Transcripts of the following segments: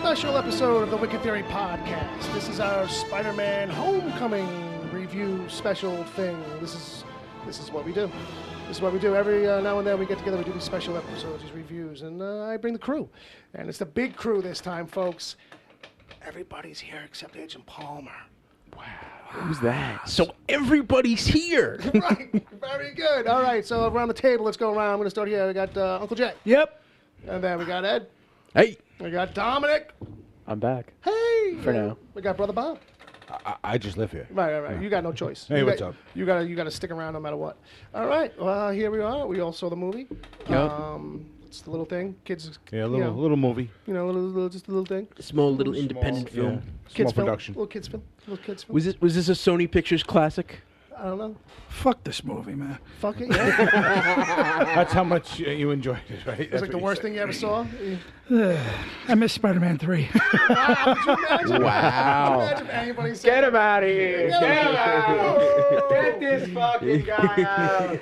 special episode of the Wicked Theory podcast. This is our Spider-Man Homecoming review special thing. This is what we do. This is what we do. Every now and then we get together, we do these special episodes, these reviews, and I bring the crew. And it's the big crew this time, folks. Everybody's here except Agent Palmer. Wow. Who's that? So everybody's here. Right. Very good. All right, so around the table, let's go around. I'm going to start here. We got Uncle Jay. Yep. And then we got Ed. Hey. We got Dominic. I'm back. Hey. For now. We got Brother Bob. I just live here. Right. You got no choice. Hey, what's up? You gotta stick around no matter what. All right. Well, here we are. We all saw the movie. Yep. It's the little thing. Kids. Yeah, little movie. Just a little thing. Small little independent film. Yeah. Kids Small film. production. Little kids film. Was this a Sony Pictures classic? I don't know. Fuck this movie, man. Fuck it. Yeah. That's how much you enjoyed it, right? It's like the worst thing you ever saw. I miss Spider-Man 3. Wow. Could you imagine? Wow. Imagine anybody saying, Get him out of here. Get him out. Get this fucking guy out.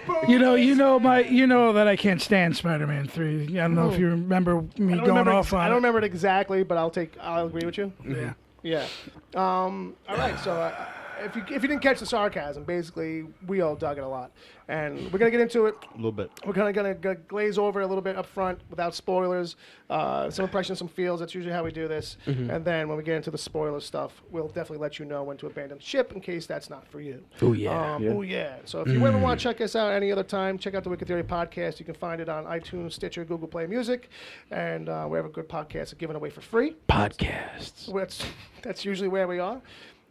you know that I can't stand Spider-Man 3. I don't know if you remember me going off on I don't it. remember it exactly, but I'll agree with you. Yeah. Yeah. All right. So if you didn't catch the sarcasm, basically we all dug it a lot, and we're gonna get into it. A little bit. We're kind of gonna glaze over it a little bit up front without spoilers. Some impressions, some feels. That's usually how we do this. And then when we get into the spoiler stuff, we'll definitely let you know when to abandon ship in case that's not for you. Oh yeah. Oh yeah. So if you ever want to check us out any other time, check out the Wicked Theory podcast. You can find it on iTunes, Stitcher, Google Play Music, and wherever good podcasts are given away for free. Podcasts. That's usually where we are.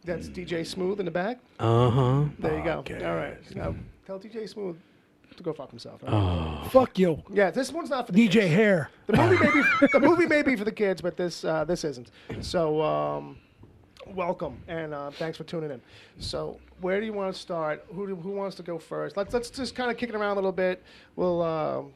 That's DJ Smooth in the back. Uh-huh. There you go. All right. Now tell DJ Smooth to go fuck himself. Right? Oh. Fuck you. Yeah, this one's not for the DJ kids. Hair. The movie may be for the kids, but this isn't. So welcome and thanks for tuning in. So where do you want to start? Who wants to go first? Let's just kind of kick it around a little bit. We'll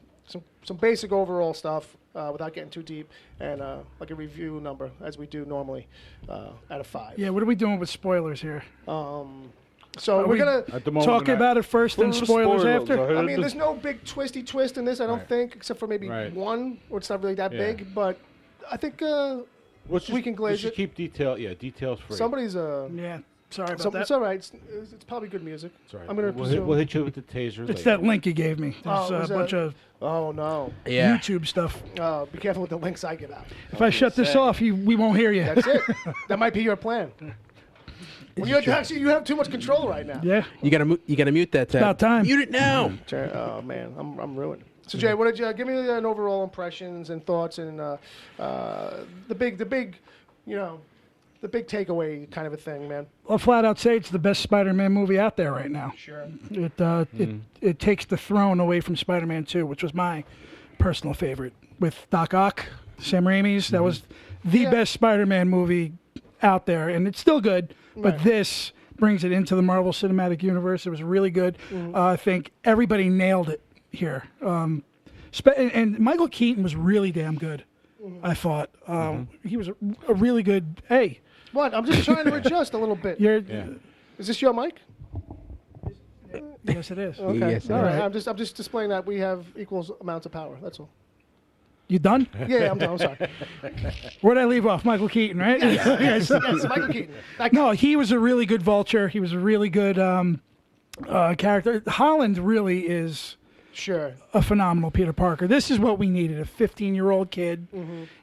some basic overall stuff without getting too deep, and like a review number as we do normally out of 5. Yeah, what are we doing with spoilers here? So Are we're we gonna. At the moment, Talk about it first, then spoilers after? I mean, there's no big twisty twist in this, I don't Right. think, except for maybe Right. one, or it's not really that Yeah. big. But I think we can glaze it. keep details free. somebody's Yeah. Sorry about that. It's all right. It's probably good music. It's all right. I'm gonna presume. we'll hit you with the taser It's later. that link you gave me. There's was a bunch that- of Oh no! Yeah. YouTube stuff. Be careful with the links I give out. If I shut this off, we won't hear you. That's it. That might be your plan. Well, you have too much control right now. Yeah. You gotta mute that tab. About time. Mute it now. Oh man, I'm ruined. So Jay, what did you give me an overall impressions and thoughts and the big the big takeaway kind of a thing, man. I'll flat out say it's the best Spider-Man movie out there right now. Sure. It takes the throne away from Spider-Man 2, which was my personal favorite. With Doc Ock, Sam Raimi's, that was the best Spider-Man movie out there, and it's still good. But Right. this brings it into the Marvel Cinematic Universe. It was really good. I think everybody nailed it here. And Michael Keaton was really damn good. I thought he was a really good. Hey, What? I'm just trying to adjust a little bit. Yeah. Is this your mic? yes, it is. Okay. Yes, it all right. is. I'm just displaying that we have equal amounts of power. That's all. You done? Yeah, I'm sorry. Where'd I leave off? Michael Keaton, right? Yes, Michael Keaton. No, he was a really good Vulture. He was a really good character. Holland really is Sure. a phenomenal Peter Parker. This is what we needed, a 15-year-old kid,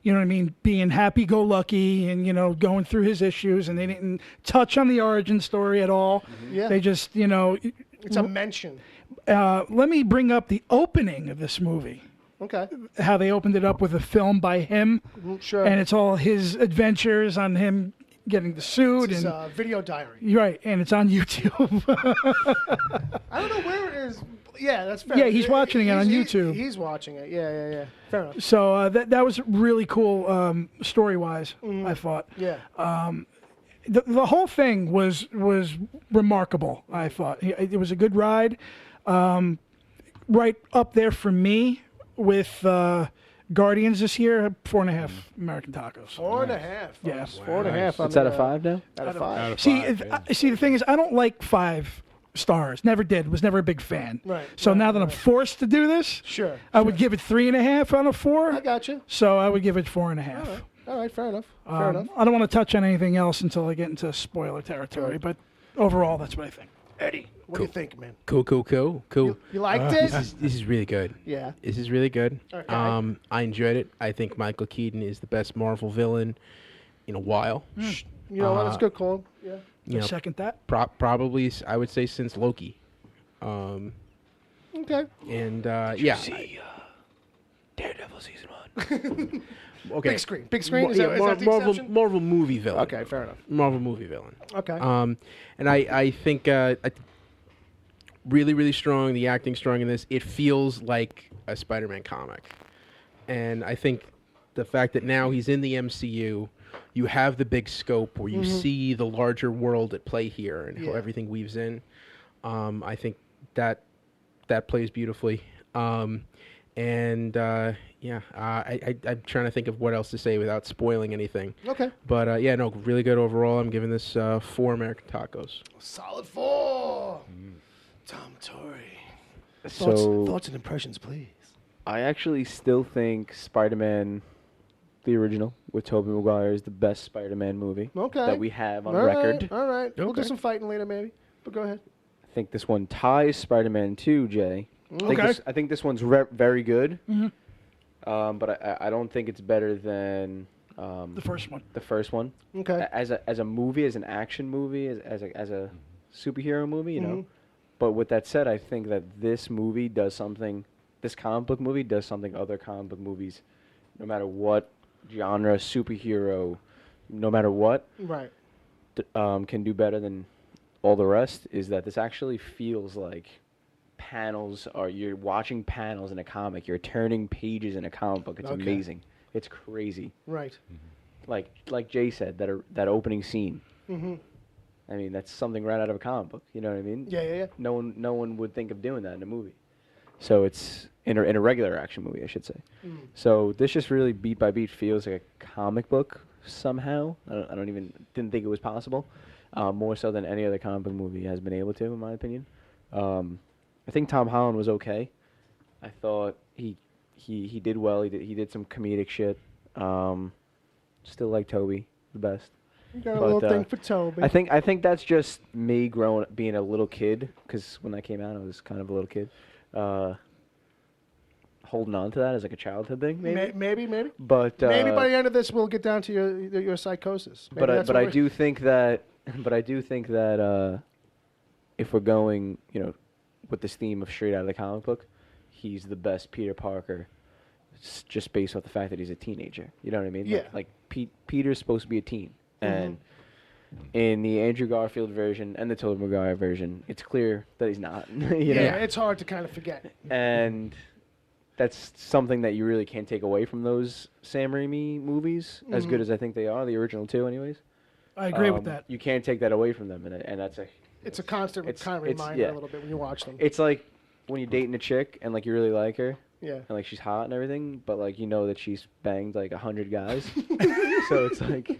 you know what I mean, being happy-go-lucky and, going through his issues, and they didn't touch on the origin story at all. Yeah. They just, It's a mention. let me bring up the opening of this movie, Okay. how they opened it up with a film by him, Sure. and it's all his adventures on him getting the suit. It's and video diary. You're right, and it's on YouTube. I don't know where it is. Yeah, that's fair. Yeah, he's watching it on He's- YouTube. He's watching it. Yeah. Fair enough. So that was really cool story-wise, I thought. Yeah. The whole thing was remarkable, I thought. It was a good ride. Right up there for me with Guardians this year, 4.5 American tacos. 4.5. Yeah. folks. 4.5. It's out of 5 now? Out of 5. Out of See, five, yeah. see, the thing is, I don't like 5 stars. Never did. Was never a big fan. Right, So right, now that I'm forced to do this, Sure. I would give it 3.5 out of 4. I got you. So I would give it 4.5. All right, fair enough. Fair enough. I don't want to touch on anything else until I get into spoiler territory, but overall, that's what I think. Eddie, what do you think, man? Cool. You liked it? This is really good. Yeah. This is really good. Okay. I enjoyed it. I think Michael Keaton is the best Marvel villain in a while. You know what? That's a good call. Yeah. You know, Second that. probably I would say since Loki. Okay. And yeah. Daredevil season 1. Okay. Big screen. Big screen. Is Yeah, that the Marvel exception? Marvel movie villain. Okay, fair enough. Marvel movie villain. Okay. And I think really strong. The acting strong in this. It feels like a Spider-Man comic, and I think the fact that now he's in the MCU, you have the big scope where you see the larger world at play here and how everything weaves in. I think that plays beautifully. I'm trying to think of what else to say without spoiling anything. Okay. But yeah, no, really good overall. I'm giving this 4 American tacos. Solid 4. Tom Torrey. So Thoughts and impressions, please. I actually still think Spider-Man, the original with Tobey Maguire, is the best Spider-Man movie Okay. that we have on All right, record. All right. We'll do Okay. some fighting later, maybe. But go ahead. I think this one ties Spider-Man 2, Jay. Okay. I think this one's very good. But I don't think it's better than The first one. the first one. Okay. As a movie, as an action movie, as a superhero movie, you know. But with that said, I think that this movie does something. This comic book movie does something other comic book movies, no matter what genre, superhero, no matter what, Right. can do better than all the rest. Is that this actually feels like panels are you're watching panels in a comic. You're turning pages in a comic book. It's Okay. amazing. It's crazy. Right. Like Jay said, that opening scene. Mm-hmm. I mean, that's something right out of a comic book. You know what I mean? Yeah. No one would think of doing that in a movie. So it's in a regular action movie, I should say. So this just really beat by beat feels like a comic book somehow. I didn't think it was possible. More so than any other comic book movie has been able to, in my opinion. I think Tom Holland was okay. I thought he did well. He did some comedic shit. Still like Toby the best. You got a But, little thing for Toby. I think that's just me being a little kid, because when that came out, I was kind of a little kid. Holding on to that as like a childhood thing, maybe. Maybe. But Maybe by the end of this, we'll get down to your psychosis. Maybe that's but what I we're- do think that if we're going, with this theme of straight out of the comic book, he's the best Peter Parker, just based off the fact that he's a teenager. You know what I mean? Yeah. Like Peter's supposed to be a teen, and in the Andrew Garfield version and the Tobey Maguire version, it's clear that he's not. you know? It's hard to kind of forget. And that's something that you really can't take away from those Sam Raimi movies, as good as I think they are, the original two, anyways. I agree with that. You can't take that away from them, and that's It's a constant kind of it's- reminder yeah. a little bit when you watch them. it's like when you're dating a chick and like you really like her Yeah. and like she's hot and everything, but like you know that she's banged like 100 guys, so it's like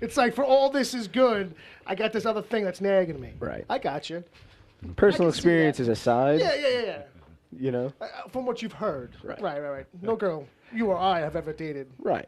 It's like, for all this is good, I got this other thing that's nagging me. Right. I got you. personal see experiences aside, Yeah. you know, From what you've heard. Right. Right. No girl you or I have ever dated. right.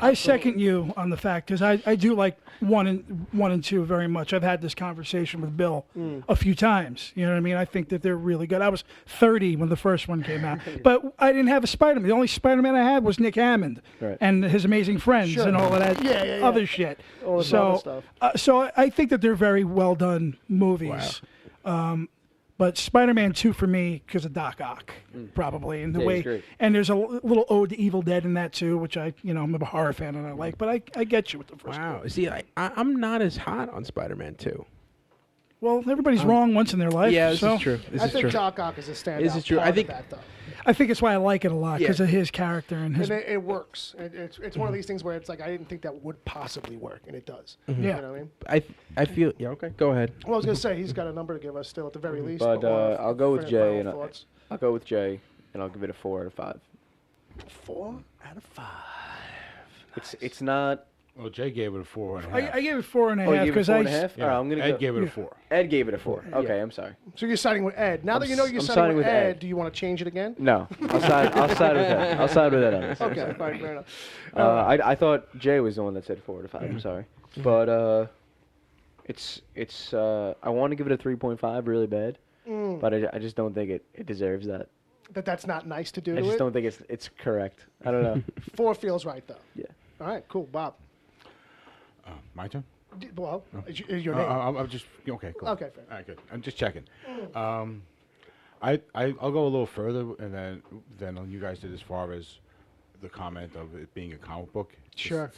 I second you on the fact, because I do like one and two very much. I've had this conversation with Bill a few times. You know what I mean? I think that they're really good. I was 30 when the first one came out, but I didn't have a Spider-Man. The only Spider-Man I had was Nick Hammond Right. and his Amazing Friends Sure. and all of that Yeah. other shit. All this so, other stuff. so I think that they're very well done movies. But Spider-Man 2 for me, because of Doc Ock, probably, and the Yeah, he's way, great. and there's a little ode to Evil Dead in that too, which I'm a horror fan and I like. But I get you with the first Wow. one. See, I'm not as hot on Spider-Man 2. Well, everybody's wrong once in their life. Yeah, this so is true. This I is think true. Doc Ock is a standout. This is true. part I think- of that, though. I think it's why I like it a lot, because Yeah. of his character and his. And it works. It's one of these things where it's like, I didn't think that would possibly work, and it does. Yeah. You know what I mean? I feel yeah. Okay, go ahead. Well, I was going to say, he's got a number to give us still at the very least. But or I'll go with final Jay, and thoughts. I'll go with Jay, and I'll give it a 4 out of 5. 4 out of 5. It's not Well, Jay gave it a 4.5. I gave it 4.5 Oh, you gave it because 4.5? Yeah. All right, I'm gonna Ed go. gave it a 4. Ed gave it a 4. Okay, I'm sorry. So you're siding with Ed. Now that you know you're I'm siding siding with with Ed, Ed. do you want to change it again? No, I'll side with that. I'll side with that on this. Okay, fine, fair enough. I thought Jay was the one that said 4 to 5. I'm sorry, but it's I want to give it a 3.5 really bad, but I just don't think it deserves that. That's not nice to do I to just it. don't think it's correct. I don't know. 4 feels right though. Yeah. All right, cool, Bob. My turn? Well, is your name? I'm just okay. Cool. Okay, fair. All right, good. I'm just checking. I'll go a little further, and then you guys did as far as the comment of it being a comic book. Sure.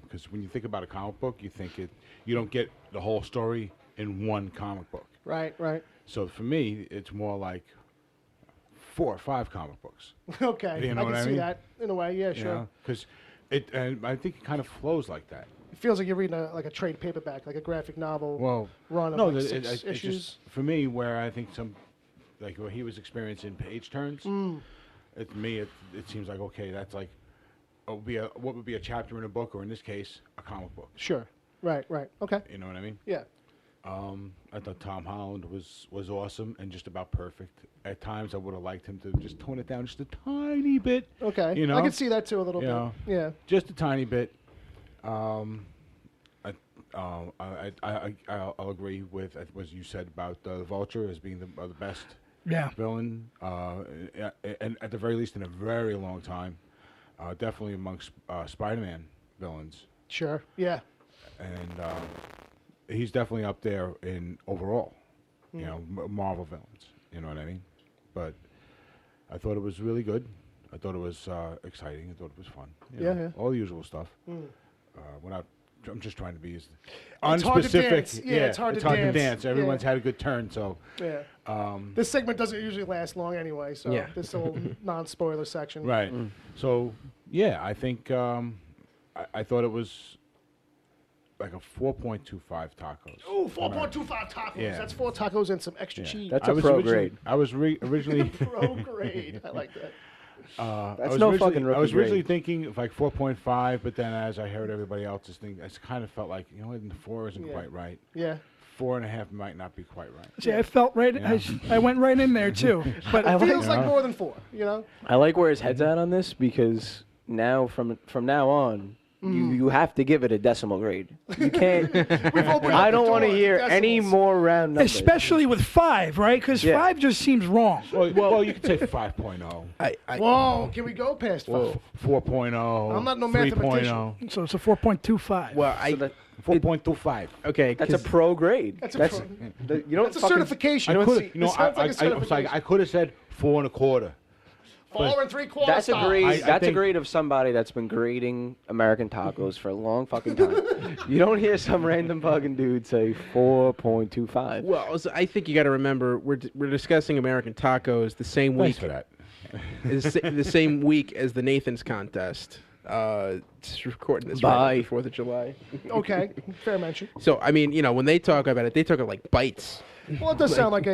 Because when you think about a comic book, you don't get the whole story in one comic book. Right, right. So for me, it's more like 4 or 5 comic books. Okay, You know I what can I see mean? that in a way. Yeah, sure. Because and I think it kind of flows like that. It feels like you're reading a trade paperback, like a graphic novel Well, run of no, like it- 6 it's issues. just for me where I think like where he was experiencing page turns. Mm. To me, it seems like okay, that's like what would be a chapter in a book, or in this case, a comic book. Sure. Right, right. Okay. You know what I mean? Yeah. I thought Tom Holland was awesome and just about perfect. At times, I would have liked him to just tone it down just a tiny bit. Okay. You know? I can see that too a little You bit. know? Yeah. Just a tiny bit. I'll agree with what you said about the Vulture as being the best Yeah. villain, and at the very least in a very long time. Definitely amongst Spider-Man villains, Sure. Yeah. and he's definitely up there in overall, Marvel villains. You know what I mean? But I thought it was really good. I thought it was exciting. I thought it was fun. You Yeah, know, yeah. all the usual stuff. I'm just trying to be as It's hard to unspecific. dance. Yeah, it's hard to dance. Yeah. Everyone's had a good turn, so Yeah. This segment doesn't usually last long anyway, so Yeah. this little non-spoiler section. right. So yeah, I think I thought it was like a 4.25 tacos. Ooh, 4.25 tacos. Yeah. That's 4 tacos and some extra Yeah. cheese. That's I a was pro originally- grade. I was originally. pro grade. I like that. I That's was no originally- fucking I rookie was originally grade. thinking of like 4.5, but then as I heard everybody else's thing, I kind of felt like 4 isn't Yeah. quite right. Yeah. 4.5 might not be quite right. See, I felt right. Yeah. I went right in there too. But I Feels Yeah. like more than 4, you know? I like where his head's at on this because now from now on, you have to give it a decimal grade. You can't. We've opened I up the don't want to door hear any decimals. more round numbers. especially with 5, right? Because Yeah. 5 just seems wrong. Well, you could say 5.0, Whoa, can we go past 5? well, 4.0. I'm not no 3.0, So it's a 4.25. Well, So that, 4.25. okay. that's a 'cause pro grade. That's a that's pro- you don't That's a fucking, certification. I don't Coulda- see- It sounds like a certification. I could have said 4.25. 4 and 3/4 That's a stars. grade. I That's a think- grade of somebody that's been grading American tacos for a long fucking time. You don't hear some random fucking dude say 4.25. Well, so I think you got to remember we're discussing American tacos the same Thanks week for that. the same week as the Nathan's contest. Just recording this Bye. right after 4th of July. Okay, fair mention. So I mean, when they talk about it, they talk about like bites. Well, it does sound like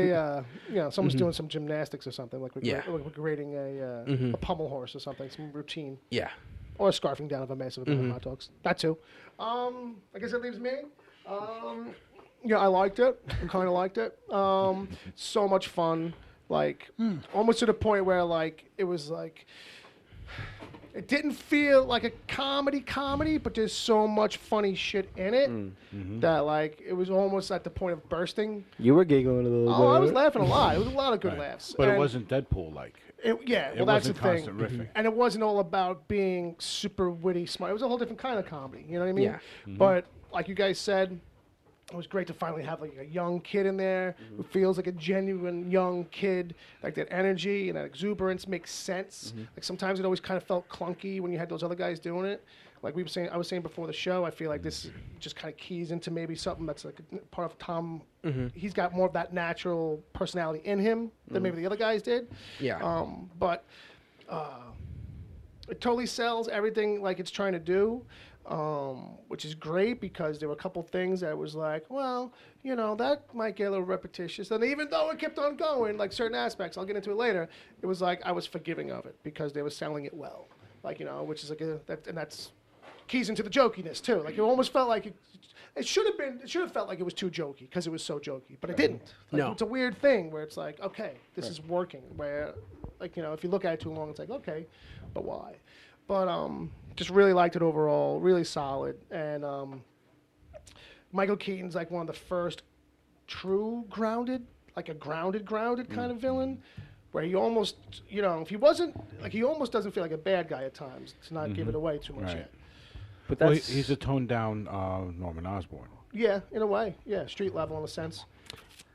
someone's doing some gymnastics or something, like Yeah. we're grading a pommel horse or something, some routine. Yeah. Or a scarfing down of a massive amount of hot dogs. That too. I guess that leaves me. I liked it. I kind of liked it. So much fun. Like, almost to the point where, like, it was like... It didn't feel like a comedy, but there's so much funny shit in it that, like, it was almost at the point of bursting. You were giggling a little bit. Oh, I was laughing a lot. It was a lot of good laughs. But it And- wasn't Deadpool-like. Yeah, It well, that's the wasn't thing. constant riffing. And it wasn't all about being super witty, smart. It was a whole different kind of comedy. You know what I mean? Yeah. But like you guys said, it was great to finally have like a young kid in there who feels like a genuine young kid. Like that energy and that exuberance makes sense. Like sometimes it always kind of felt clunky when you had those other guys doing it. Like I was saying before the show, I feel like this just kind of keys into maybe something that's like a part of Tom. He's got more of that natural personality in him than maybe the other guys did. Yeah. But it totally sells everything like it's trying to do, which is great because there were a couple things that was like, well, that might get a little repetitious. And even though it kept on going, like certain aspects, I'll get into it later, it was like I was forgiving of it because they were selling it well. Like, which is like that's keys into the jokiness too. Like it almost felt like it should have felt like it was too jokey because it was so jokey, but it didn't. Like, No. it's a weird thing where it's like, okay, this is working. Where, like, if you look at it too long, it's like, okay, but why? But just really liked it overall. Really solid, and Michael Keaton's like one of the first true grounded, like a grounded kind of villain. Where he almost, if he wasn't, like he almost doesn't feel like a bad guy at times, to not give it away too much Right. yet. But Well, that's he's a toned down Norman Osborn. Yeah, in a way. Yeah, street level in a sense.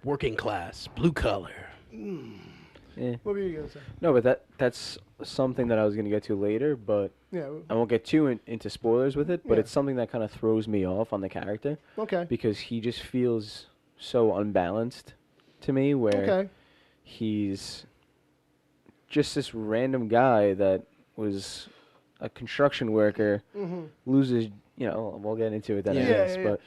Working class, blue collar. eh. What were you going to say? No, but that's something that I was going to get to later, but Yeah, I won't get too into spoilers with it, but Yeah. it's something that kind of throws me off on the character okay. because he just feels so unbalanced to me where Okay. he's just this random guy that was a construction worker, loses, we'll get into it then, I Yeah. guess, Yeah, yeah, but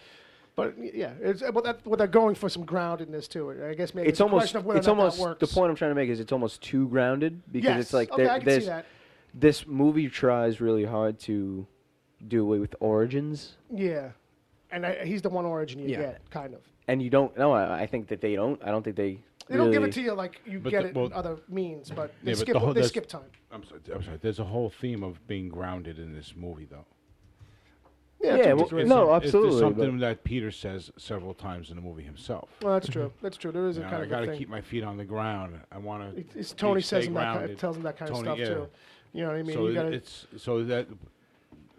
But yeah, it's well, they're going for some groundedness to it. I guess maybe it's a almost, question of whether it's or not almost, that works. the point I'm trying to make is it's almost too grounded because Yes. it's like okay, I can see there's, that. this movie tries really hard to do away with origins. Yeah, and he's the one origin you Yeah. get, kind of. And you don't. No, I think that they don't. I don't think they. They really, don't give it to you like you But get the- it well- in other means, but they Yeah, but skip the whole- they that's- skip time. I'm sorry. There's a whole theme of being grounded in this movie, though. Yeah, Yeah, to a well, degree. no, It's absolutely. something but- that Peter says several times in the movie himself. Well, that's true. That's true. There is a You know, kind I of got a to thing. keep my feet on the ground. I want to. It's Tony stay says him that kind, grounded. tells him that kind Tony, of stuff yeah. too. You know what I mean? So you gotta, it's so that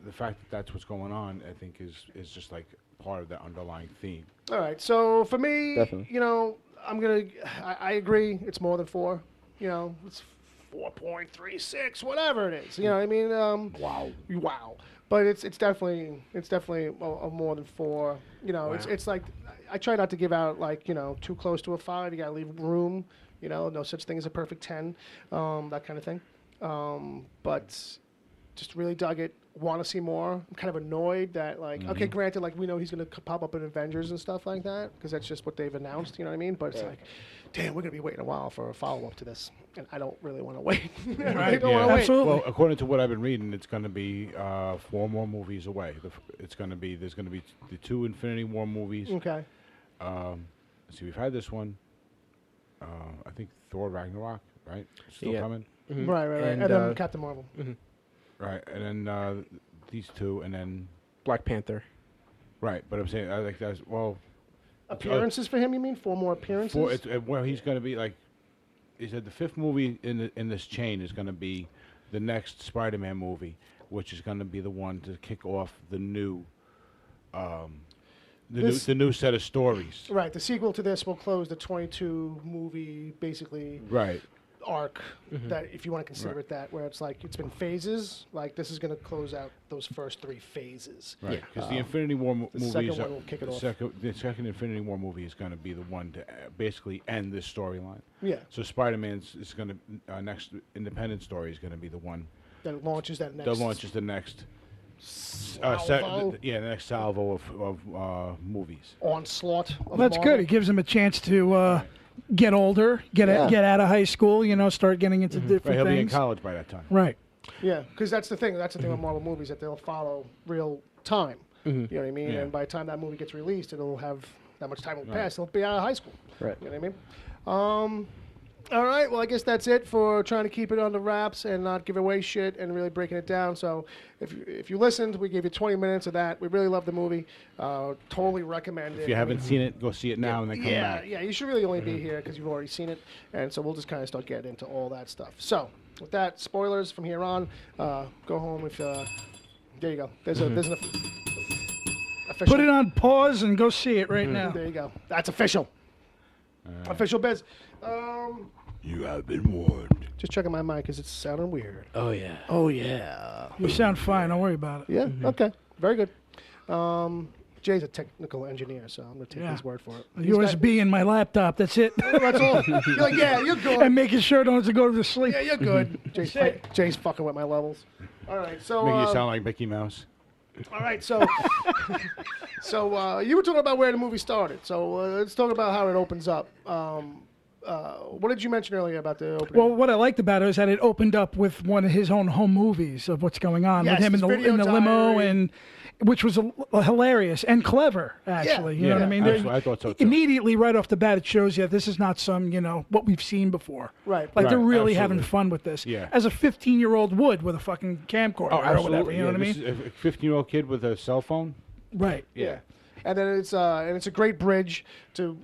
the fact that that's what's going on, I think, is just like part of the underlying theme. all right. So for me, Definitely. I agree. It's more than 4. It's 4.36, whatever it is. You know what I mean? Wow. But it's definitely a more than 4. It's like I try not to give out like too close to a 5. You gotta leave room. No such thing as a perfect 10. That kind of thing. But just really dug it. Want to see more. I'm kind of annoyed that okay, granted, like we know he's gonna pop up in Avengers and stuff like that because that's just what they've announced. You know what I mean? But it's like, damn, we're gonna be waiting a while for a follow up to this, and I don't really want to wait. I don't want to wait. Absolutely. Well, according to what I've been reading, it's going to be 4 more movies away. There's going to be the 2 Infinity War movies. Okay. Let's see, we've had this one. I think Thor Ragnarok, right? Still Yeah. coming. Right. And, And, then Captain Marvel. Right, and then these 2, and then Black Panther. right. But I'm saying I like that's Appearances for him? You mean 4 more appearances? well, he's going to be like he said. The 5th movie in this chain is going to be the next Spider-Man movie, which is going to be the one to kick off the new, the new set of stories. Right. The sequel to this will close the 22 movie basically Right. arc that, if you want to consider Right. it that, where it's like it's been phases. Like this is going to close out those first 3 phases. Right, Yeah. because the Infinity War movies, second one will kick it off. The second Infinity War movie is going to be the one to basically end this storyline. Yeah. So Spider-Man's is going to next independent story is going to be the one That launches that next. that launches the next, salvo. the next salvo of movies. onslaught. Of That's Marvel. good. It gives him a chance to get older, get out of high school, start getting into Right, different he'll be in things. college by that time. Right. Yeah, because that's the thing. That's the thing with Marvel movies, that they'll follow real time. You know what I mean? Yeah. And by the time that movie gets released, it'll have that much time will Right. pass. It'll be out of high school. Right. You know what I mean? All right. Well, I guess that's it for trying to keep it on the wraps and not give away shit and really breaking it down. So if you listened, we gave you 20 minutes of that. We really love the movie. Totally recommend it. If you haven't seen it, go see it now and then come back. Yeah, you should really only be here because you've already seen it, and so we'll just kind of start getting into all that stuff. So, with that, spoilers from here on. Go home if. There you go. There's an official. Put it on pause and go see it right now. There you go. That's official. Official biz. You have been warned. Just checking my mic because it's sounding weird. Oh yeah. Oh yeah. You sound fine. Don't worry about it. Yeah. Okay. Very good. Jay's a technical engineer, so I'm gonna take Yeah. his word for it. USB in my laptop. That's it. That's all. You're like, yeah, you're good. And making sure I don't have to go to sleep. Yeah, you're good. Jay's fucking with my levels. All right, so Making you sound like Mickey Mouse. all right, so you were talking about where the movie started. So let's talk about how it opens up. what did you mention earlier about the opening? Well, what I liked about it is that it opened up with one of his own home movies of what's going on Yes, with him his video in the limo, diary. and which was hilarious and clever, actually. You know what I mean? Absolutely. I thought so, too. Immediately, right off the bat, it shows you this is not some, what we've seen before. Right. Like they're Right, really having absolutely. fun with this. Yeah. As a 15-year-old would with a fucking camcorder or whatever. You know what I mean? A 15-year-old kid with a cell phone. Right. Yeah. And then it's a great bridge to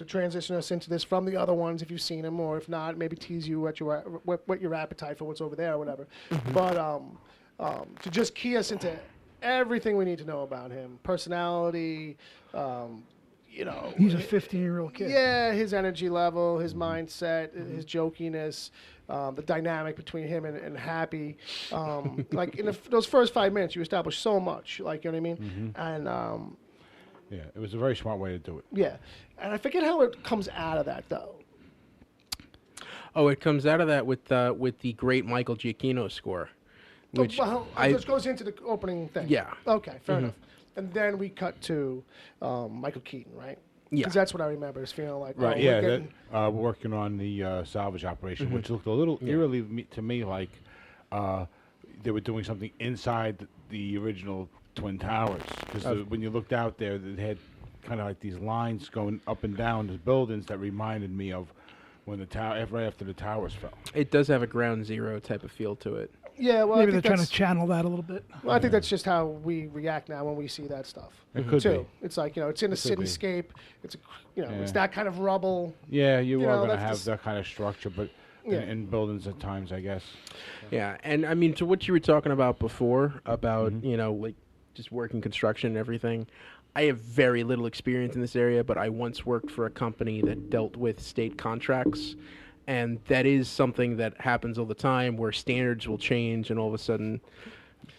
transition us into this from the other ones if you've seen them, or if not, maybe tease you what your appetite for what's over there or whatever. But to just key us into everything we need to know about him, personality, He's a 15-year-old kid. yeah, his energy level, his mindset, his jokiness, the dynamic between him and Happy. Like in those first 5 minutes, you establish so much. Like, you know what I mean? And Yeah, it was a very smart way to do it. yeah, and I forget how it comes out of that though. Oh, it comes out of that with the great Michael Giacchino score, which Well, it just goes into the opening thing. Yeah. Okay, fair enough. And then we cut to Michael Keaton, right? Yeah. Because that's what I remember is feeling like, Right. oh, Yeah. we're getting, Working on the salvage operation, which looked a little eerily to me like they were doing something inside the original Twin Towers. Because when you looked out there, they had kind of like these lines going up and down the buildings that reminded me of when the tower right after the towers fell. it does have a Ground Zero type of feel to it. yeah, well, Maybe I they're think trying to that's, channel that a little bit. well, I think that's just how we react now when we see that stuff. It could Too. be. It's like, it's in a could be. cityscape. It's it's Yeah. that kind of rubble. Yeah, you You are know, going to that's have just- that kind of structure, but Yeah. in buildings at times, I guess. Yeah, and I mean, to what you were talking about before, about, like just working construction and everything, I have very little experience in this area, but I once worked for a company that dealt with state contracts, and that is something that happens all the time where standards will change and all of a sudden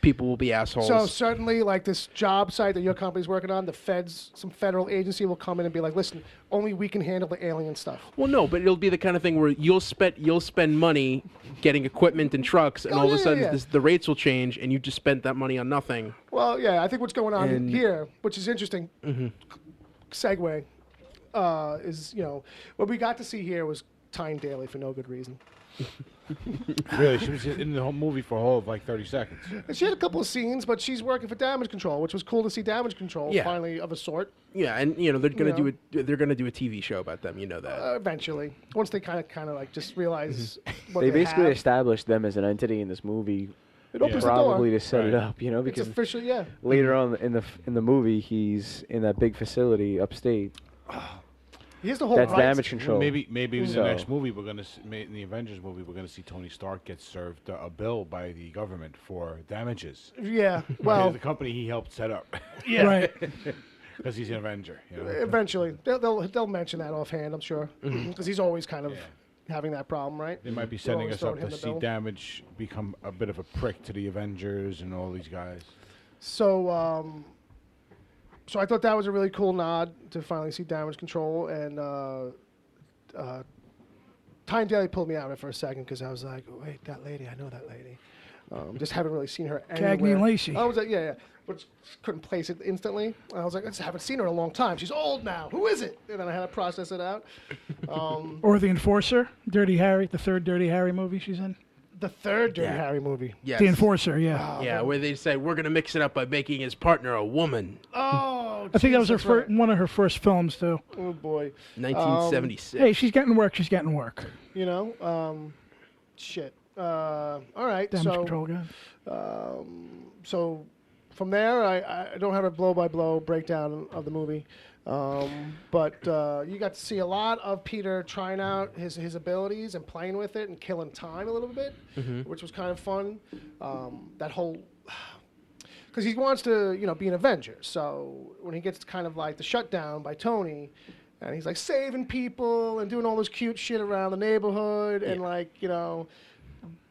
people will be assholes. So certainly, like this job site that your company's working on, the feds, some federal agency will come in and be like, "Listen, only we can handle the alien stuff." Well, no, but it'll be the kind of thing where you'll spend money getting equipment and trucks, and Oh, all of a yeah, sudden yeah. the rates will change, and you just spent that money on nothing. Well, yeah, I think what's going on And- here, which is interesting, segue, is what we got to see here was Tyne Daly for no good reason. Really, she was in the whole movie for a whole of like 30 seconds. And she had a couple of scenes, but she's working for Damage Control, which was cool to see Damage Control Yeah. finally of a sort. Yeah, and they're gonna You they're gonna do a TV show about them. You know that. Eventually, once they kind of like just realize what They basically have. established them as an entity in this movie, It opens the door. probably to set it Right. up, It's because officially, yeah. later on in the movie, he's in that big facility upstate. Here's the whole That's rights- Damage Control. Maybe in So- the next movie we're gonna in the Avengers movie we're gonna see Tony Stark get served a bill by the government for damages. Yeah, well, the company he helped set up yeah. Right. because he's an Avenger. You know? Eventually, they'll mention that offhand, I'm sure, because he's always kind of Yeah. having that problem, right? They might be They're setting always us up throwing him to the see bill. Damage become a bit of a prick to the Avengers and all these guys. So, so I thought that was a really cool nod to finally see Damage Control, and Tyne Daly pulled me out of it for a second because I was like, wait, that lady, I know that lady. Just haven't really seen her anywhere. Cagney and Lacey. I was like, yeah, but couldn't place it instantly. I was like, I just haven't seen her in a long time. She's old now. Who is it? And then I had to process it out. Or The Enforcer, Dirty Harry, the third Dirty Harry movie she's in. The third Dirty Yeah. Harry movie. Yes. The Enforcer, yeah. Yeah, where they said we're gonna mix it up by making his partner a woman. Oh, I think that was her geez, that's right. one of her first films, too. Oh boy. 1976. Hey, she's getting work. She's getting work. Shit. All right. Damage so, Control guy. So from there, I don't have a blow-by-blow breakdown of the movie, but you got to see a lot of Peter trying out his abilities and playing with it and killing time a little bit, which was kind of fun. That whole because he wants to be an Avenger. So when he gets kind of like the shutdown by Tony. And he's like saving people and doing all this cute shit around the neighborhood and